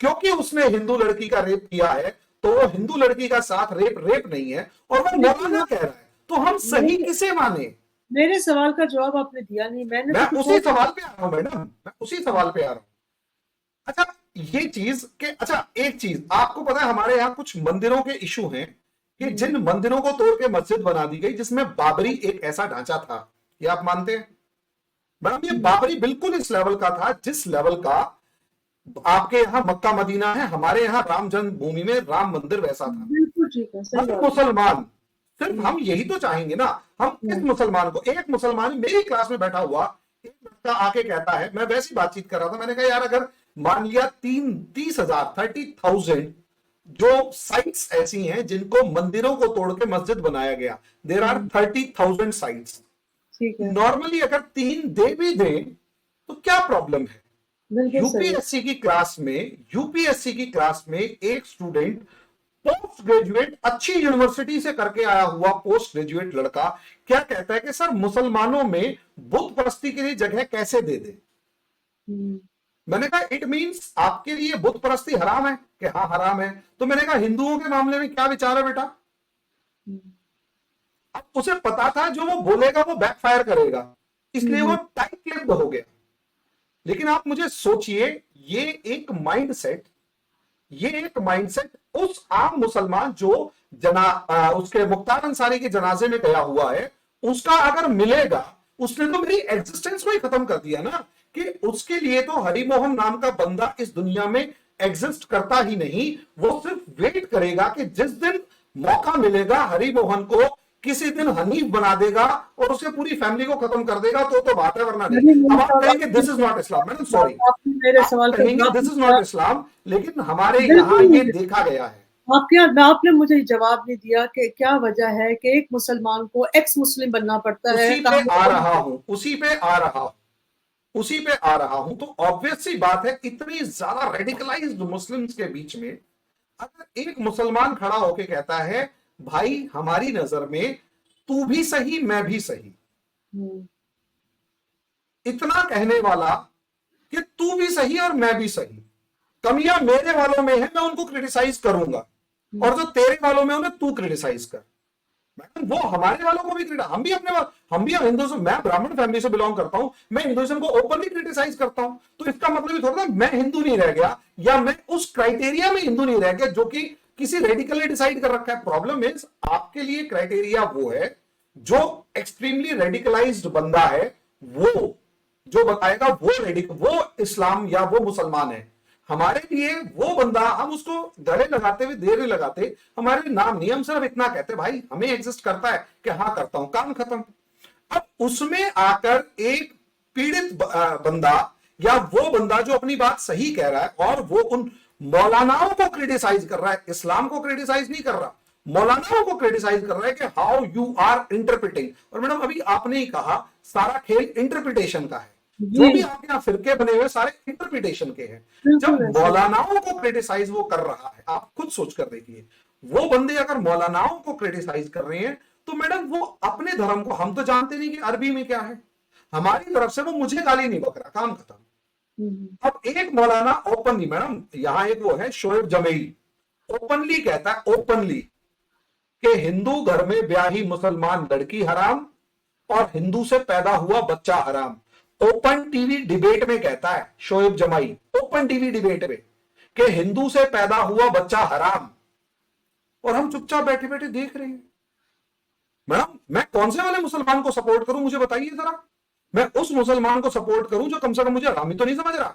क्योंकि उसने हिंदू लड़की का रेप किया है तो वो हिंदू लड़की का साथ रेप नहीं है, और वो लेकिन मौलाना आप कह रहा है। तो हम सही मेरे किसे माने? मेरे सवाल का जवाब आपने दिया नहीं, मैंने मैं तो कुछ उसी और सवाल पे आ रहा हूं मैडम, मैं उसी सवाल पे आ रहा हूं। अच्छा, ये चीज के अच्छा, एक चीज आपको पता है, हमारे यहाँ कुछ मंदिरों के इशू हैं कि जिन मंदिरों को तोड़ के मस्जिद बना दी गई जिसमें बाबरी एक ऐसा ढांचा था, ये आप मानते हैं मैडम? ये बाबरी बिल्कुल इस लेवल का था जिस लेवल का आपके यहाँ मक्का मदीना है, हमारे यहाँ राम जन्मभूमि में राम मंदिर वैसा था। बिल्कुल ठीक है, सही हर बात मुसलमान, सिर्फ है। हम यही तो चाहेंगे ना, हम इस हम्म, मुसलमान को, एक मुसलमान मेरी क्लास में बैठा हुआ एक लड़का आके कहता है, मैं वैसी बातचीत कर रहा था, मैंने कहा यार अगर मान लिया 30,000 30,000 जो साइट्स ऐसी हैं जिनको मंदिरों को तोड़ के मस्जिद बनाया गया, देर आर 30,000 साइट्स। ठीक है, नॉर्मली अगर 3 दे भी दें तो क्या प्रॉब्लम है? बिल्कुल सही है। यूपीएससी की क्लास में एक स्टूडेंट पोस्ट ग्रेजुएट अच्छी यूनिवर्सिटी से करके आया हुआ पोस्ट ग्रेजुएट लड़का क्या कहता है कि सर मुसलमानों में बुत परस्ती के लिए जगह कैसे दे दे? हम्म, मैंने कहा इट मींस आपके लिए बुत परस्ती हराम है? कि हाँ हराम है। तो मैंने कहा हिंदुओं के मामले में क्या विचार है बेटा? हम्म, अब उसे पता था जो वो बोलेगा वो बैकफायर करेगा, इसलिए वो हम्म, टाइट लिप्ड हो गया। लेकिन आप मुझे सोचिए, ये एक माइंडसेट ये एक माइंडसेट उस आम मुसलमान जो उसके मुख्तार अंसारी के जनाजे में गया हुआ है, उसका अगर मिलेगा, उसने तो मेरी एग्जिस्टेंस को ही खत्म कर दिया ना। कि उसके लिए तो हरिमोहन नाम का बंदा इस दुनिया में एग्जिस्ट करता ही नहीं, वो सिर्फ वेट करेगा कि जिस दिन मौका मिलेगा हरिमोहन को किसी दिन हनीफ बना देगा और उसे पूरी फैमिली को खत्म कर देगा, तो बात है, वरना नहीं। नहीं, अब मेरे आप साहब, कहेंगे this is not Islam, madam sorry, आपने मेरे आप सवाल का कहेंगे जवाब दिस नहीं इज दिया। नॉट इस्लाम, लेकिन हमारे यहाँ बिल्कुल नहीं ये दिया। देखा गया है। आपने मुझे जवाब नहीं दिया कि क्या वजह है कि एक मुसलमान को एक्स मुस्लिम बनना पड़ता है, उसी पे आ कहा रहा हूं, उसी पे आ रहा हूं। तो ऑब्वियस सी बात है, इतनी ज्यादा रेडिकलाइज्ड मुस्लिम्स के बीच में अगर एक मुसलमान खड़ा होके कहता है भाई हमारी नजर में तू भी सही मैं भी सही, इतना कहने वाला कि तू भी सही और मैं भी सही, कमियां मेरे वालों में है मैं उनको क्रिटिसाइज करूंगा, और जो तेरे वालों में उन्हें तू क्रिटिसाइज कर। मैडम वो हमारे वालों को भी हम भी हम भी हिंदुइज्म, मैं ब्राह्मण फैमिली से बिलोंग करता हूं, मैं हिंदुइज्म को ओपनली क्रिटिसाइज करता हूं। तो इसका मतलब ये थोड़ा ना मैं हिंदू नहीं रह गया या मैं उस क्राइटेरिया में हिंदू नहीं रह गया जो कि किसी रेडिकल ने डिसाइड कर रखा है। प्रॉब्लम इज आपके लिए क्राइटेरिया वो है जो एक्सट्रीमली रेडिकलाइज्ड बंदा है, वो जो बताएगा वो इस्लाम या वो मुसलमान है। हमारे लिए वो बंदा, हम उसको गले लगाते हुए देर नहीं लगाते, हमारे नाम नहीं, हम सिर्फ इतना कहते भाई हमें एग्जिस्ट करता है कि हाँ करता हूं, काम खत्म। अब उसमें आकर एक पीड़ित बंदा या वो बंदा जो अपनी बात सही कह रहा है और वो उन मौलानाओं को क्रिटिसाइज कर रहा है, इस्लाम को क्रिटिसाइज नहीं कर रहा, मौलानाओं को क्रिटिसाइज कर रहा है कि हाउ यू आर इंटरप्रिटिंग। और मैडम अभी आपने ही कहा सारा खेल इंटरप्रिटेशन का है, जो भी जी, आपके यहाँ फिरके बने हुए सारे इंटरप्रिटेशन के हैं। जब बिल्कुल ऐसे ही। मौलानाओं को क्रिटिसाइज वो कर रहा है, आप खुद सोच कर देखिए, वो बंदे अगर मौलानाओं को क्रिटिसाइज कर रहे हैं तो मैडम वो अपने धर्म को, हम तो जानते नहीं कि अरबी में क्या है, हमारी तरफ से वो मुझे गाली नहीं बक रहा, काम खत्म। हम्म, अब एक मौलाना ओपनली, मैडम यहां एक वो है शोएब जमेई, ओपनली कहता है, ओपनली, कि हिंदू घर में ब्याही मुसलमान लड़की हराम और हिंदू से पैदा हुआ बच्चा हराम। ओपन टीवी डिबेट में कहता है शोएब जमाई, ओपन टीवी डिबेट में, कि हिंदू से पैदा हुआ बच्चा हराम, और हम चुपचाप बैठे बैठे देख रहे हैं। मैडम मैं कौन से वाले मुसलमान को सपोर्ट करूं, मुझे बताइए जरा। मैं उस मुसलमान को सपोर्ट करूं जो कम से कम मुझे हरामी तो नहीं समझ रहा।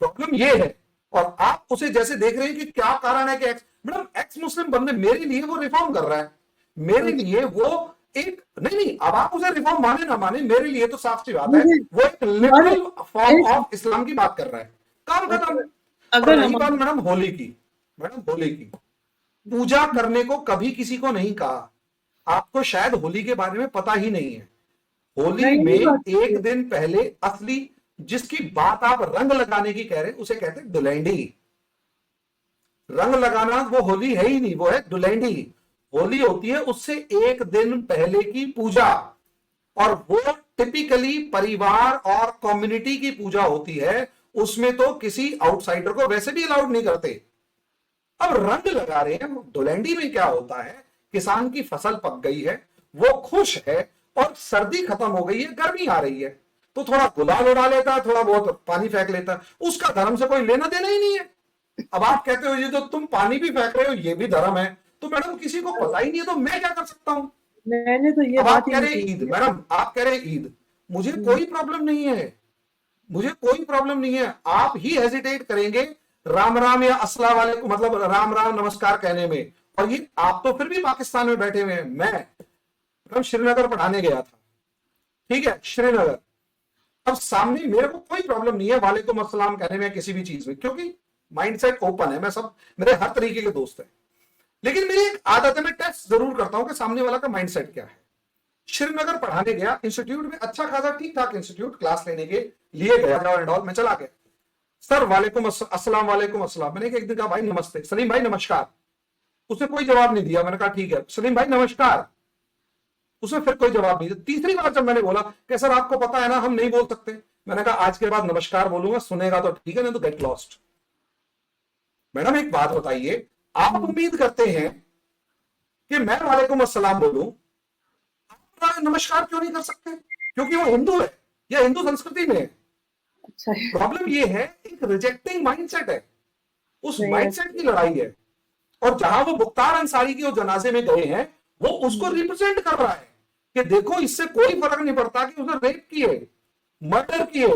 प्रॉब्लम यह है और आप उसे जैसे देख रहे हैं कि क्या कारण है कि मैडम एक्स मुस्लिम बंदे, मेरे लिए वो रिफॉर्म कर रहा है, मेरे अच्छा, लिए वो एक, नहीं नहीं, अब आप उसे रिफॉर्म माने ना माने, मेरे लिए तो साफ सी बात है, मुझे वो एक हमारे लिबरल फॉर्म एक ऑफ इस्लाम की बात कर रहा है, काम खत्म। अच्छा, और अगर रही बात हमारे मैडम होली की, मैडम होली की, पूजा करने को कभी किसी को नहीं कहा। आपको शायद होली के बारे में पता ही नहीं है। होली मैं में यही बात कर रही एक हूँ। दिन पहले असली, जिसकी बात आप रंग लगाने की कह रहे हैं, उसे कहते हैं दुलहंडी। रंग लगाना वो होली है ही नहीं, वो है दुलहंडी। होली होती है उससे एक दिन पहले की पूजा, और वो टिपिकली परिवार और कम्युनिटी की पूजा होती है। उसमें तो किसी आउटसाइडर को वैसे भी अलाउड नहीं करते। अब रंग लगा रहे हैं, धुलंडी में क्या होता है, किसान की फसल पक गई है, वो खुश है, और सर्दी खत्म हो गई है, गर्मी आ रही है, तो थोड़ा गुलाल उड़ा लेता है, थोड़ा बहुत पानी फेंक लेता है, उसका धर्म से कोई लेना देना ही नहीं है। अब आप कहते हो ये तो तुम पानी भी फेंक रहे हो, ये भी धर्म है, तो मैडम किसी को पता ही नहीं है, तो मैं क्या कर सकता हूं? मैंने तो ये अब बात आप ही कह नहीं रहे हैं ईद, की। मैडम आप कह रहे हैं ईद, मुझे हम्म, कोई प्रॉब्लम नहीं है, मुझे कोई प्रॉब्लम नहीं है। आप ही हेजिटेट करेंगे राम राम या अस्सलाम वालेकुम, मतलब राम राम नमस्कार कहने में। और ये आप तो फिर भी पाकिस्तान में बैठे हुए हैं, मैं श्रीनगर पढ़ाने गया था, ठीक है, श्रीनगर। अब सामने मेरे को कोई प्रॉब्लम नहीं है वालेकुम अस्सलाम कहने में, किसी भी चीज में, क्योंकि माइंडसेट ओपन है, मैं सब, मेरे हर तरीके के दोस्त हैं। लेकिन मेरी एक आदत है, मैं टेस्ट जरूर करता हूं कि सामने वाला का माइंडसेट क्या है। श्रीनगर पढ़ाने गया, इंस्टीट्यूट में अच्छा खासा ठीक ठाक इंस्टीट्यूट, क्लास लेने के लिए गया एंड ऑल, मैं चला गया। सर वालेकुम अस्सलाम, वालेकुम अस्सलाम। मैंने एक दिन कहा भाई नमस्ते, सलीम भाई नमस्कार। उसने कोई जवाब नहीं दिया। मैंने कहा ठीक है सलीम भाई नमस्कार। उसने फिर कोई जवाब नहीं दिया। तीसरी बार जब मैंने बोला कि सर आपको पता है ना हम नहीं बोल सकते, मैंने कहा आज के बाद नमस्कार बोलूंगा, सुनेगा तो ठीक है, नहीं तो गेट लॉस्ट। मैडम एक बात बताइए, आप हम्म, उम्मीद करते हैं कि मैं वालेकुम अस्सलाम बोलूं, आप नमस्कार क्यों नहीं कर सकते? क्योंकि वो हिंदू है या हिंदू संस्कृति में है। अच्छा है। प्रॉब्लम ये है, एक रिजेक्टिंग माइंडसेट है, उस नहीं है। माइंडसेट की लड़ाई है। और जहां वो मुख्तार अंसारी की जनाजे में गए हैं, वो उसको हम्म, रिप्रेजेंट कर रहा है कि देखो इससे कोई फर्क नहीं पड़ता कि उसने रेप किए, मर्डर किए,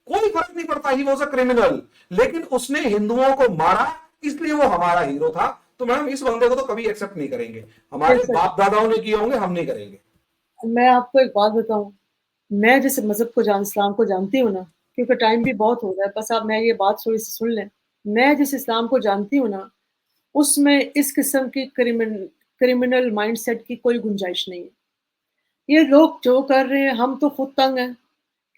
कोई फर्क नहीं पड़ता, ही वॉज अ क्रिमिनल, लेकिन उसने हिंदुओं को मारा, इसलिए वो हमारा हीरो था। तो मैडम इस बंदे को तो कभी एक्सेप्ट नहीं करेंगे, ये हमारे सच। बाप दादाओं ने किए होंगे, हम नहीं करेंगे। मैं आपको एक बात बताऊं, मैं जिस मजहब को इस्लाम को जानती हूँ ना, क्योंकि टाइम भी बहुत हो रहा है, बस आप मैं ये बात थोड़ी सी सुन लें। मैं जिस इस्लाम को जानती हूँ ना, उसमें इस किस्म की क्रिमिनल माइंडसेट की कोई गुंजाइश नहीं है। ये लोग जो कर रहे हैं, हम तो खुद तंग हैं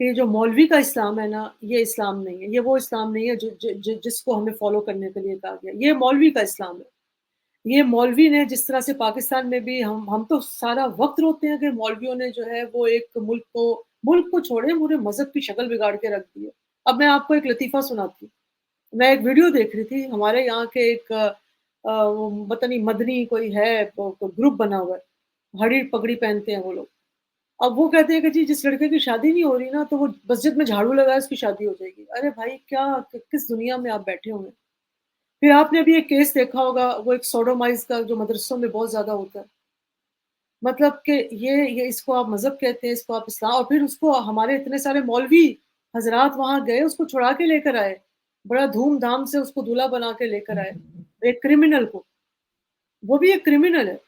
कि जो मौलवी का इस्लाम है ना, ये इस्लाम नहीं है, ये वो इस्लाम नहीं है जिसको हमें फॉलो करने के लिए कहा गया। ये मौलवी का इस्लाम है। ये मौलवी ने जिस तरह से पाकिस्तान में भी हम तो सारा वक्त रोते हैं कि मौलवियों ने जो है वो एक मुल्क को छोड़े पूरे मजहब की शक्ल बिगाड़ के रख दी है। अब मैं आपको एक लतीफ़ा सुनाती हूँ। मैं एक वीडियो देख रही थी, हमारे यहाँ के एक वो पता नहीं मदनी कोई है, ग्रुप बना हुआ है, हरी पगड़ी पहनते हैं वो लोग। अब वो कहते हैं कि जी जिस लड़के की शादी नहीं हो रही ना, तो वो मस्जिद में झाड़ू लगाए उसकी शादी हो जाएगी। अरे भाई क्या किस दुनिया में आप बैठे हुए हैं? फिर आपने अभी एक केस देखा होगा, वो एक सोडोमाइज़ का जो मदरसों में बहुत ज़्यादा होता है। मतलब कि ये इसको आप मज़हब कहते हैं, इसको आप इस्लाम, और फिर उसको हमारे इतने सारे मौलवी हज़रात वहाँ गए, उसको छुड़ा के लेकर आए। बड़ा धूम-धाम से उसको दूल्हा बना के लेकर आए, एक क्रिमिनल को। वो भी एक क्रिमिनल है।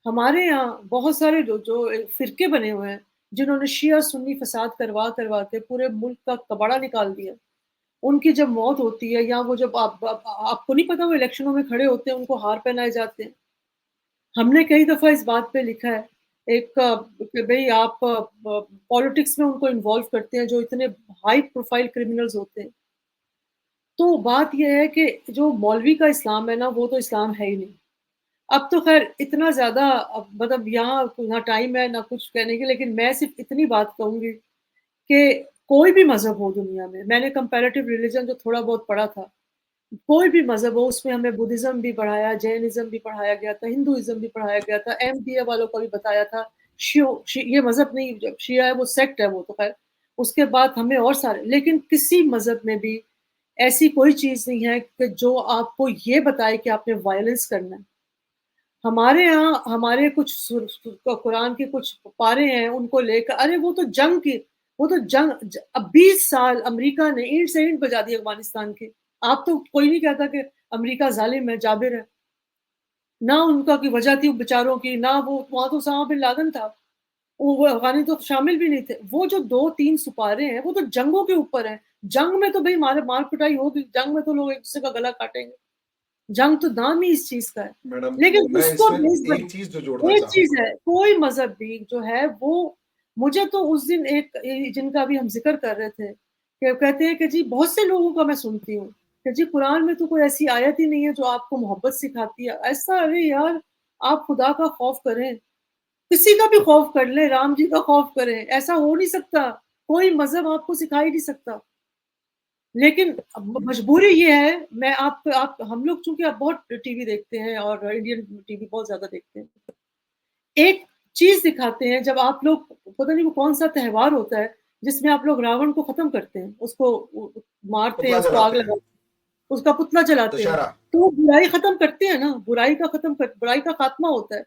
हमारे यहाँ बहुत सारे जो जो फ़िरके बने हुए हैं, जिन्होंने शिया-सुन्नी फ़साद करवा-करवा के पूरे मुल्क का कबाड़ा निकाल दिया। उनकी जब मौत होती है या वो जब आप आपको नहीं पता वो इलेक्शनों में खड़े होते हैं, उनको हार पहनाए जाते हैं। हमने कई दफ़ा इस बात पे लिखा है, एक कि भई आप पॉलिटिक्स में उनको इन्वॉल्व करते हैं, जो इतने हाई प्रोफ़ाइल क्रिमिनल्स होते हैं। तो बात ये है कि जो मौलवी का इस्लाम है ना, वो तो इस्लाम है ही नहीं। अब तो ख़ैर इतना ज़्यादा मतलब यहाँ ना टाइम है, ना कुछ कहने की, लेकिन मैं सिर्फ़ इतनी बात कहूँगी कि कोई भी मज़हब हो दुनिया में, मैंने कंपैरेटिव रिलिजन जो थोड़ा बहुत पढ़ा था, कोई भी मज़हब हो उसमें हमें बुद्धिज़्म भी पढ़ाया, जैनिज़्म भी पढ़ाया गया था, हिंदुइज़्म भी पढ़ाया गया था, अहमदिया वालों का भी बताया था, ये मज़हब नहीं, जो शिया है वो सेक्ट है, वो तो ख़ैर उसके बाद हमें और सारे, लेकिन किसी मज़हब में भी ऐसी कोई चीज़ नहीं है कि जो आपको ये बताए कि आपने वायलेंस करना है। हमारे यहाँ हमारे कुछ कुरान के कुछ पारे हैं, उनको लेकर अरे वो तो जंग की, वो तो जंग अब 20 साल अमेरिका ने ईंट से ईंट बजा दी अफ़गानिस्तान की। आप तो कोई नहीं कहता कि अमेरिका जालिम है, जाबिर है। ना उनका की वजह थी बेचारों की, ना वो वहाँ तो उसामा बिन लादेन था। वो अफ़गानी तो शामिल भी नहीं थे। वो जो 2-3 सिपारे हैं, वो तो जंगों के ऊपर हैं। जंग में तो भई मार-पिटाई होगी, जंग में तो लोग एक-दूसरे का गला काटेंगे। जंग तो नाम ही इस चीज़ का है। मैडम लेकिन मैं उसको इसमें बेस एक चीज जो जोड़ना बना एक चीज़ चाहूंगा। है, कोई मज़हब भी जो है वो मुझे तो उस दिन एक जिनका अभी हम ज़िक्र कर रहे थे, कि कहते हैं कि जी बहुत से लोगों का मैं सुनती हूँ, कि जी कुरान में तो कोई ऐसी आयत ही नहीं है जो आपको मोहब्बत सिखाती है। ऐसा अरे यार! आप खुदा का खौफ करें, किसी का भी खौफ कर लें, राम जी का खौफ करें, ऐसा हो नहीं सकता। कोई मज़हब आपको सिखा ही नहीं सकता। लेकिन अब मजबूरी ये है, मैं आप हम लोग चूँकि अब बहुत टीवी देखते हैं और इंडियन टीवी बहुत ज़्यादा देखते हैं। एक चीज़ दिखाते हैं जब आप लोग पता नहीं वो कौन-सा त्योहार होता है, जिसमें आप लोग रावण को खत्म करते हैं, उसको मारते हैं, पुतला उसको आग जलाते हैं। लगाते हैं, उसका पुतला जलाते हैं। दशहरा। तो वो बुराई खत्म करते हैं ना, बुराई का खात्मा होता है।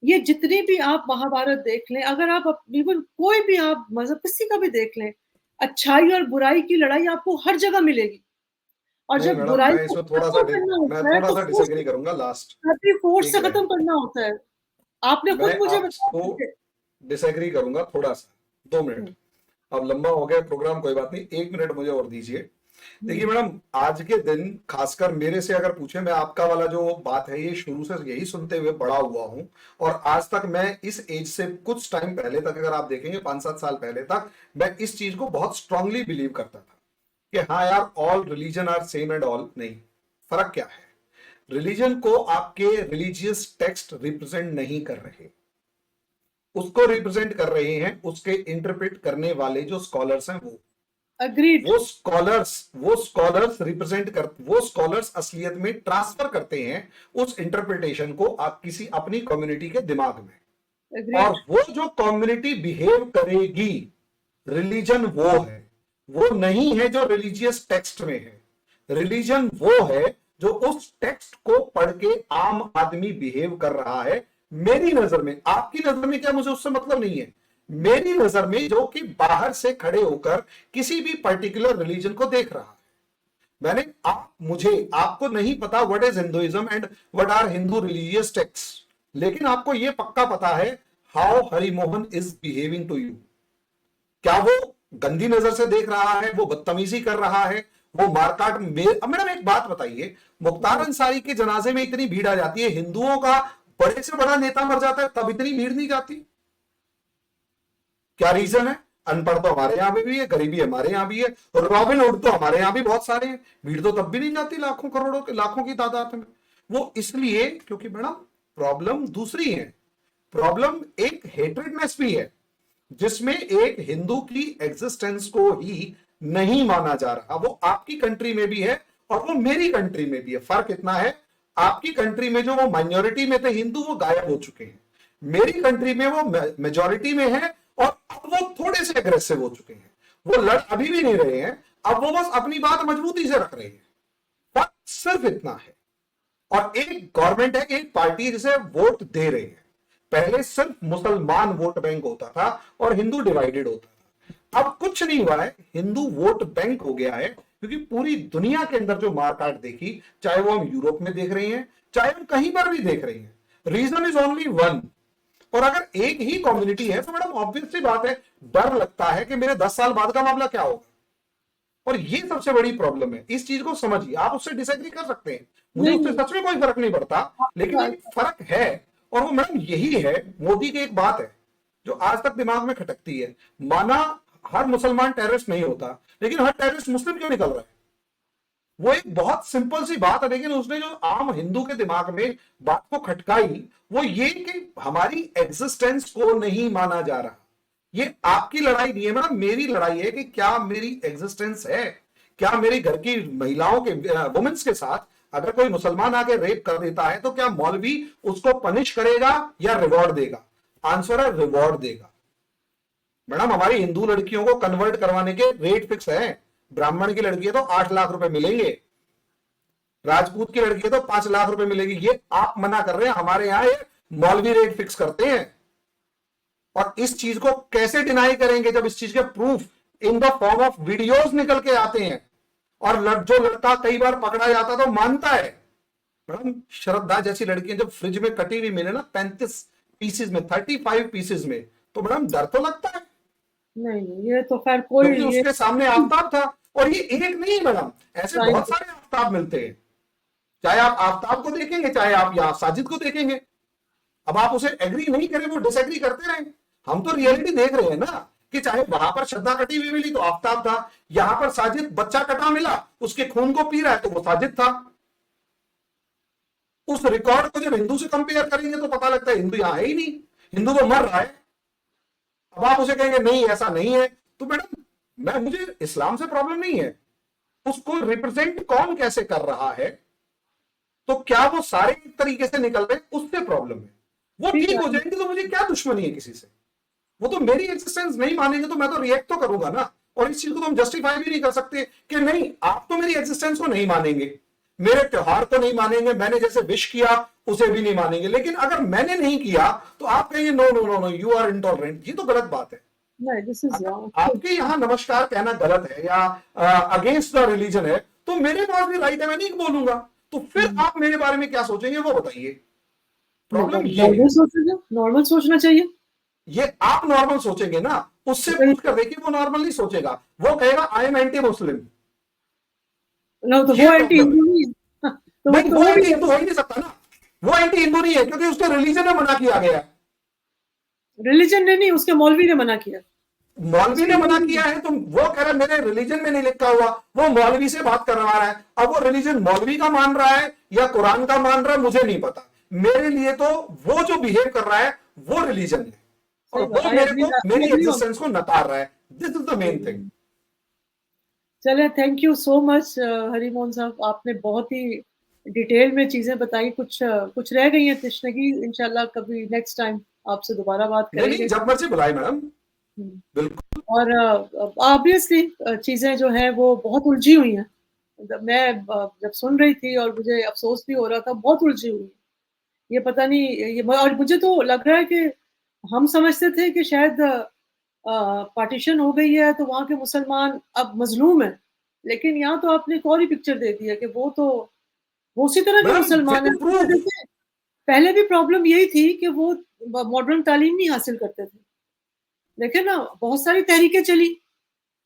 ये जितने भी आप महाभारत देख लें, अगर आप इवन कोई भी आप मज़हब किसी का भी देख लें, अच्छाई और बुराई की लड़ाई आपको हर जगह मिलेगी और नहीं जब मैडम, बुराई मैं को इसमें खत्म करना मैं होता है, थोड़ा तो सा डिसएग्री करूंगा लास्ट। फोर्स एक से खत्म मिनट, करना होता है। आपने खुद मैं मुझे आपको बताया कि डिसएग्री करूंगा थोड़ा सा। 2 मिनट। हुँ, अब लंबा हो गया प्रोग्राम, कोई बात नहीं, 1 मिनट मुझे और दीजिए। देखिए हुँ, मैडम, आज के दिन खासकर मेरे से अगर पूछे, मैं आपका वाला जो बात है ये शुरू से यही सुनते हुए बड़ा हुआ हूं। और आज तक मैं इस एज से कुछ टाइम पहले तक, अगर आप देखेंगे 5-7 साल पहले तक, मैं इस चीज को बहुत स्ट्रांगली बिलीव करता था कि हाँ यार, all religion are same and all. नहीं, फर्क क्या है? रिलीजन को आपके रिलीजियस टेक्स्ट रिप्रेजेंट नहीं कर रहे, उसको रिप्रेजेंट कर रहे हैं उसके इंटरप्रेट करने वाले जो स्कॉलर्स हैं वो। एग्रीड। वो स्कॉलर्स असलियत में ट्रांसफर करते हैं उस इंटरप्रिटेशन को आप किसी अपनी कम्युनिटी के दिमाग में। और एग्रीड। वो जो कम्युनिटी बिहेव करेगी, रिलीजन वो है। वो नहीं है जो रिलीजियस टेक्स्ट में है। रिलीजन वो है जो उस टेक्स्ट को पढ़ के आम आदमी बिहेव कर रहा है। मेरी नजर में, आपकी नजर में क्या, मुझे उससे मतलब नहीं है। मेरी नजर में जो कि बाहर से खड़े होकर किसी भी पर्टिकुलर रिलीजन को देख रहा है। मैंने मुझे आपको नहीं पता what is Hinduism and what are Hindu religious text, लेकिन आपको यह पक्का पता है how Harimohan is behaving to you. क्या वो गंदी नजर से देख रहा है, वो बदतमीजी कर रहा है, वो मारकाट में। अब मैडम एक बात बताइए, मुख्तार जी, अंसारी के जनाजे में इतनी भीड़ आ जाती है, हिंदुओं का बड़े से बड़ा नेता मर जाता है तब इतनी भीड़ नहीं जाती? क्या रीजन है? अनपढ़ तो हमारे यहां भी है, गरीबी हमारे यहां भी है, और रॉबिन हुड तो हमारे यहां भी बहुत सारे हैं, भीड़ तो तब भी नहीं जाती लाखों करोड़ों के, लाखों की तादाद में। वो इसलिए क्योंकि मैडम प्रॉब्लम दूसरी है। प्रॉब्लम एक हेट्रेडनेस भी है, जिसमें एक हिंदू की एग्जिस्टेंस को ही नहीं माना जा रहा। वो आपकी कंट्री में भी है और वो मेरी कंट्री में भी है। फर्क इतना है, आपकी कंट्री में जो वो माइनॉरिटी में थे हिंदू, वो गायब हो चुके हैं। मेरी कंट्री में वो मेजॉरिटी में है और अब वो थोड़े से अग्रेसिव हो चुके हैं। वो लड़ अभी भी नहीं रहे हैं, अब वो बस अपनी बात मजबूती से रख रहे हैं। फर्क सिर्फ इतना है। और एक गवर्नमेंट है, एक पार्टी है जिसे वोट दे रहे हैं। पहले सिर्फ मुसलमान वोट बैंक होता था और हिंदू डिवाइडेड होता था। अब कुछ नहीं हुआ है, हिंदू वोट बैंक हो गया है, क्योंकि पूरी दुनिया के अंदर जो मारकाट देखी, चाहे वो हम यूरोप में देख रहे हैं, चाहे हम कहीं पर भी देख रहे हैं, रीजन इज ओनली वन। और अगर एक ही कम्युनिटी है तो मैडम ऑब्वियस सी बात है, डर लगता है कि मेरे 10 साल बाद का मामला क्या होगा। और ये सबसे बड़ी प्रॉब्लम है, इस चीज को समझिए। आप उससे डिसएग्री कर सकते हैं, मुझे नहीं, उससे नहीं, सच में कोई फर्क नहीं पड़ता, आपकी लेकिन बात एक फर्क है। और वो मैडम यही है, मोदी की एक बात है जो आज तक दिमाग में खटकती है। माना हर मुसलमान टेररिस्ट नहीं होता, लेकिन हर टेररिस्ट मुस्लिम क्यों निकल रहा है? वो एक बहुत सिंपल सी बात है, लेकिन उसने जो आम हिंदू के दिमाग में बात को खटकाई, वो ये कि हमारी एग्जिस्टेंस को नहीं माना जा रहा। ये आपकी लड़ाई नहीं है मैडम, मेरी लड़ाई है कि क्या मेरी एग्जिस्टेंस है। क्या मेरे घर की महिलाओं के, वुमेन्स के साथ अगर कोई मुसलमान आके रेप कर देता है तो क्या मौलवी उसको पनिश करेगा या रिवॉर्ड देगा? आंसर है रिवॉर्ड देगा। मैडम हमारी हिंदू लड़कियों को कन्वर्ट करवाने के रेट फिक्स है। ब्राह्मण की लड़की है तो 8 लाख रुपए मिलेंगे, राजपूत की लड़की है तो 5 लाख रुपए मिलेगी। ये आप मना कर रहे हैं, हमारे यहां ये मौलवी रेट फिक्स करते हैं। और इस चीज को कैसे डिनाई करेंगे जब इस चीज के proof in the form of videos निकल के आते हैं? और जो लड़का कई बार पकड़ा जाता तो मानता है। मैडम श्रद्धा जैसी लड़कियां जब फ्रिज में कटी हुई मिले ना 35 पीसेस में, 35 पीसेस में, तो मैडम डर तो लगता है, नहीं, ये तो खैर कोई क्योंकि ये उसके सामने आफ्ताब था। और ये एक नहीं मैडम, ऐसे बहुत सारे आफ्ताब मिलते हैं। चाहे आप आफ्ताब को देखेंगे, चाहे आप यहाँ साजिद को देखेंगे। अब आप उसे एग्री नहीं करें, वो डिसएग्री करते रहे, हम तो रियलिटी देख रहे हैं ना, कि चाहे वहां पर श्रद्धा कटी हुई मिली तो आफ्ताब था, यहां पर साजिद बच्चा कटा मिला, उसके खून को पी रहा है तो वो साजिद था। उस रिकॉर्ड को जब हिंदू से कंपेयर करेंगे तो पता लगता है हिंदू यहां है ही नहीं, हिंदू तो मर रहा है। अब आप उसे कहेंगे नहीं ऐसा नहीं है, तो मैडम मुझे इस्लाम से प्रॉब्लम नहीं है, उसको रिप्रेजेंट कौन कैसे कर रहा है, तो क्या वो सारे एक तरीके से निकल रहे, उससे प्रॉब्लम है। वो ठीक हो जाएंगे तो मुझे क्या दुश्मनी है किसी से, वो तो मेरी एक्सिस्टेंस नहीं मानेंगे तो मैं तो रिएक्ट तो करूंगा ना। और इस चीज को तो हम जस्टिफाई भी नहीं कर सकते कि नहीं आप तो मेरी एक्सिस्टेंस को नहीं मानेंगे, मेरे त्योहार को नहीं मानेंगे, मैंने जैसे विश किया उसे भी नहीं मानेंगे, लेकिन अगर मैंने नहीं किया तो आप कहेंगे no no no no you are intolerant. ये तो गलत बात है। नहीं, दिस इज आपके यहाँ नमस्कार कहना गलत है या अगेंस्ट द रिलीजन है, तो मेरे पास भी राइट है, मैं नहीं बोलूंगा। तो फिर आप मेरे बारे में क्या सोचेंगे वो बताइए। प्रॉब्लम ये है, नॉर्मल सोचना चाहिए। ये आप नॉर्मल सोचेंगे ना, उससे पूछ कर देखिए, वो नॉर्मल नहीं सोचेगा, वो कहेगा I am anti Muslim. No, तो वो एंटी हिंदू नहीं है। तो नहीं, वो एंटी हिंदू हो ही नहीं सकता ना, वो एंटी हिंदू नहीं है क्योंकि उसके रिलीजन में मना किया गया। रिलीजन ने नहीं, उसके मौलवी ने मना किया। मौलवी ने मना किया है तो वो कह रहा है मेरे रिलीजन में नहीं लिखा हुआ, वो मौलवी से बात करवा रहा है। अब वो रिलीजन मौलवी का मान रहा है या कुरान का मान रहा है मुझे नहीं पता, मेरे लिए तो वो जो बिहेव कर रहा है वो रिलीजन है और वो मेरी एग्जिस्टेंस को नकार रहा है। This is the main thing. चले, thank you so much Harimohan साहब, आपने बहुत ही डिटेल में चीजें बताई। कुछ रह गई हैं तशनगी, इंशाल्लाह कभी नेक्स्ट टाइम आपसे दोबारा बात करेंगे। जब मर्जी बुलाए मैडम, बिल्कुल। और ऑब्वियसली चीजें जो है वो बहुत उलझी हुई हैं। मैं जब सुन रही थी और मुझे अफसोस भी हो रहा था, बहुत उलझी हुई। ये पता नहीं ये, और मुझे तो लग रहा है कि हम समझते थे कि शायद पार्टीशन हो गई है तो वहाँ के मुसलमान अब मजलूम है, लेकिन यहाँ तो आपने एक और ही पिक्चर दे दी है कि वो उसी तरह के मुसलमान है। पहले भी प्रॉब्लम यही थी कि वो मॉडर्न तालीम नहीं हासिल करते थे। देखे ना, बहुत सारी तहरीकें चली,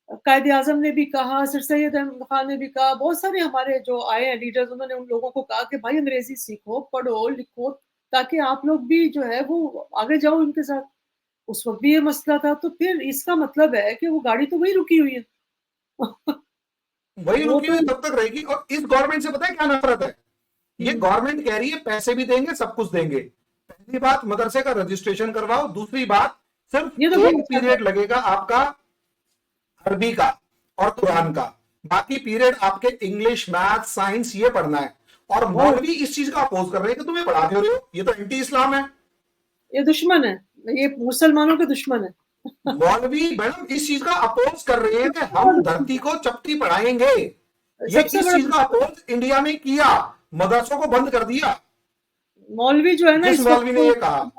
कायदे आजम ने भी कहा, सर सैयद अहमद खान ने भी कहा, बहुत सारे हमारे जो आए हैं लीडर्स, उन्होंने उन लोगों को कहा कि भाई अंग्रेजी सीखो, पढ़ो लिखो, ताकि आप लोग भी जो है वो आगे जाओ इनके साथ। उस वक्त भी ये मसला था, तो फिर इसका मतलब है कि वो गाड़ी तो वही रुकी हुई है। वही रुकी हुई तब तक रहेगी। और इस गवर्नमेंट से पता है क्या नफरत है, ये गवर्नमेंट कह रही है पैसे भी देंगे, सब कुछ देंगे। पहली बात मदरसे का रजिस्ट्रेशन करवाओ, दूसरी बात सिर्फ ये तो एक पीरियड लगेगा आपका अरबी का और कुरान का, बाकी पीरियड आपके इंग्लिश मैथ साइंस ये पढ़ना है। और मौलवी इस चीज का अपोज कर रहे हैं कि तुम्हें पढ़ा क्यों रहे हो, ये तो एंटी इस्लाम है, ये दुश्मन है, ये मुसलमानों के दुश्मन है। मौलवी मैडम इस चीज का अपोज कर रहे हैं कि हम धरती को चपटी पढ़ाएंगे। ये इस चीज का अपोज इंडिया में किया, मदरसों को बंद कर दिया। मौलवी जो है ना, जिस मौलवी ने ये कहा,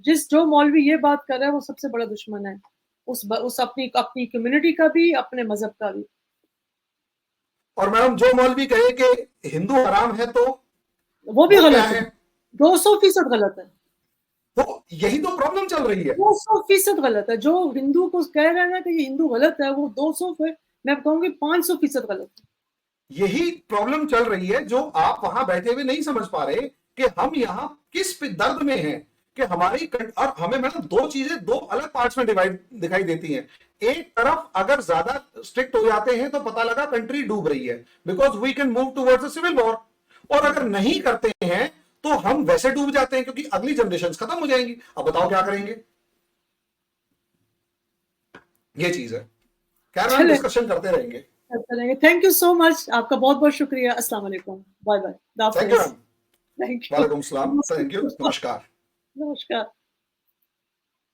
जो मौलवी ये बात कर रहा है वो सबसे बड़ा दुश्मन है उस अपनी कम्युनिटी का भी, अपने मजहब का भी। और मैडम जो मौलवी कहे कि हिंदू हराम है तो वो भी गलत है, 200% गलत है। तो यही तो प्रॉब्लम चल रही है, 200% गलत है। जो हिंदू को कह रहे हैं ना कि ये हिंदू गलत है, वो 200 मैं कहूंगी 500% गलत है। यही प्रॉब्लम चल रही है जो आप वहां बैठे हुए नहीं समझ पा रहे कि हम यहाँ किस दर्द में हैं, कि हमारी और हमें मतलब दो चीजें दो अलग पार्ट्स में डिवाइड दिखाई देती हैं। एक तरफ अगर ज्यादा स्ट्रिक्ट हो जाते हैं तो पता लगा कंट्री डूब रही है, because we can move towards a civil war. और अगर नहीं करते हैं तो हम वैसे डूब जाते हैं क्योंकि अगली जनरेशन खत्म हो जाएंगी। अब बताओ क्या करेंगे, ये चीज है। क्या हम डिस्कशन करते रहेंगे। थैंक यू सो मच, आपका बहुत बहुत शुक्रिया। अस्सलाम वालेकुम, bye bye. Thank you. Thank you. वालेकुम सलाम, थैंक यू, नमस्कार। नमस्कार।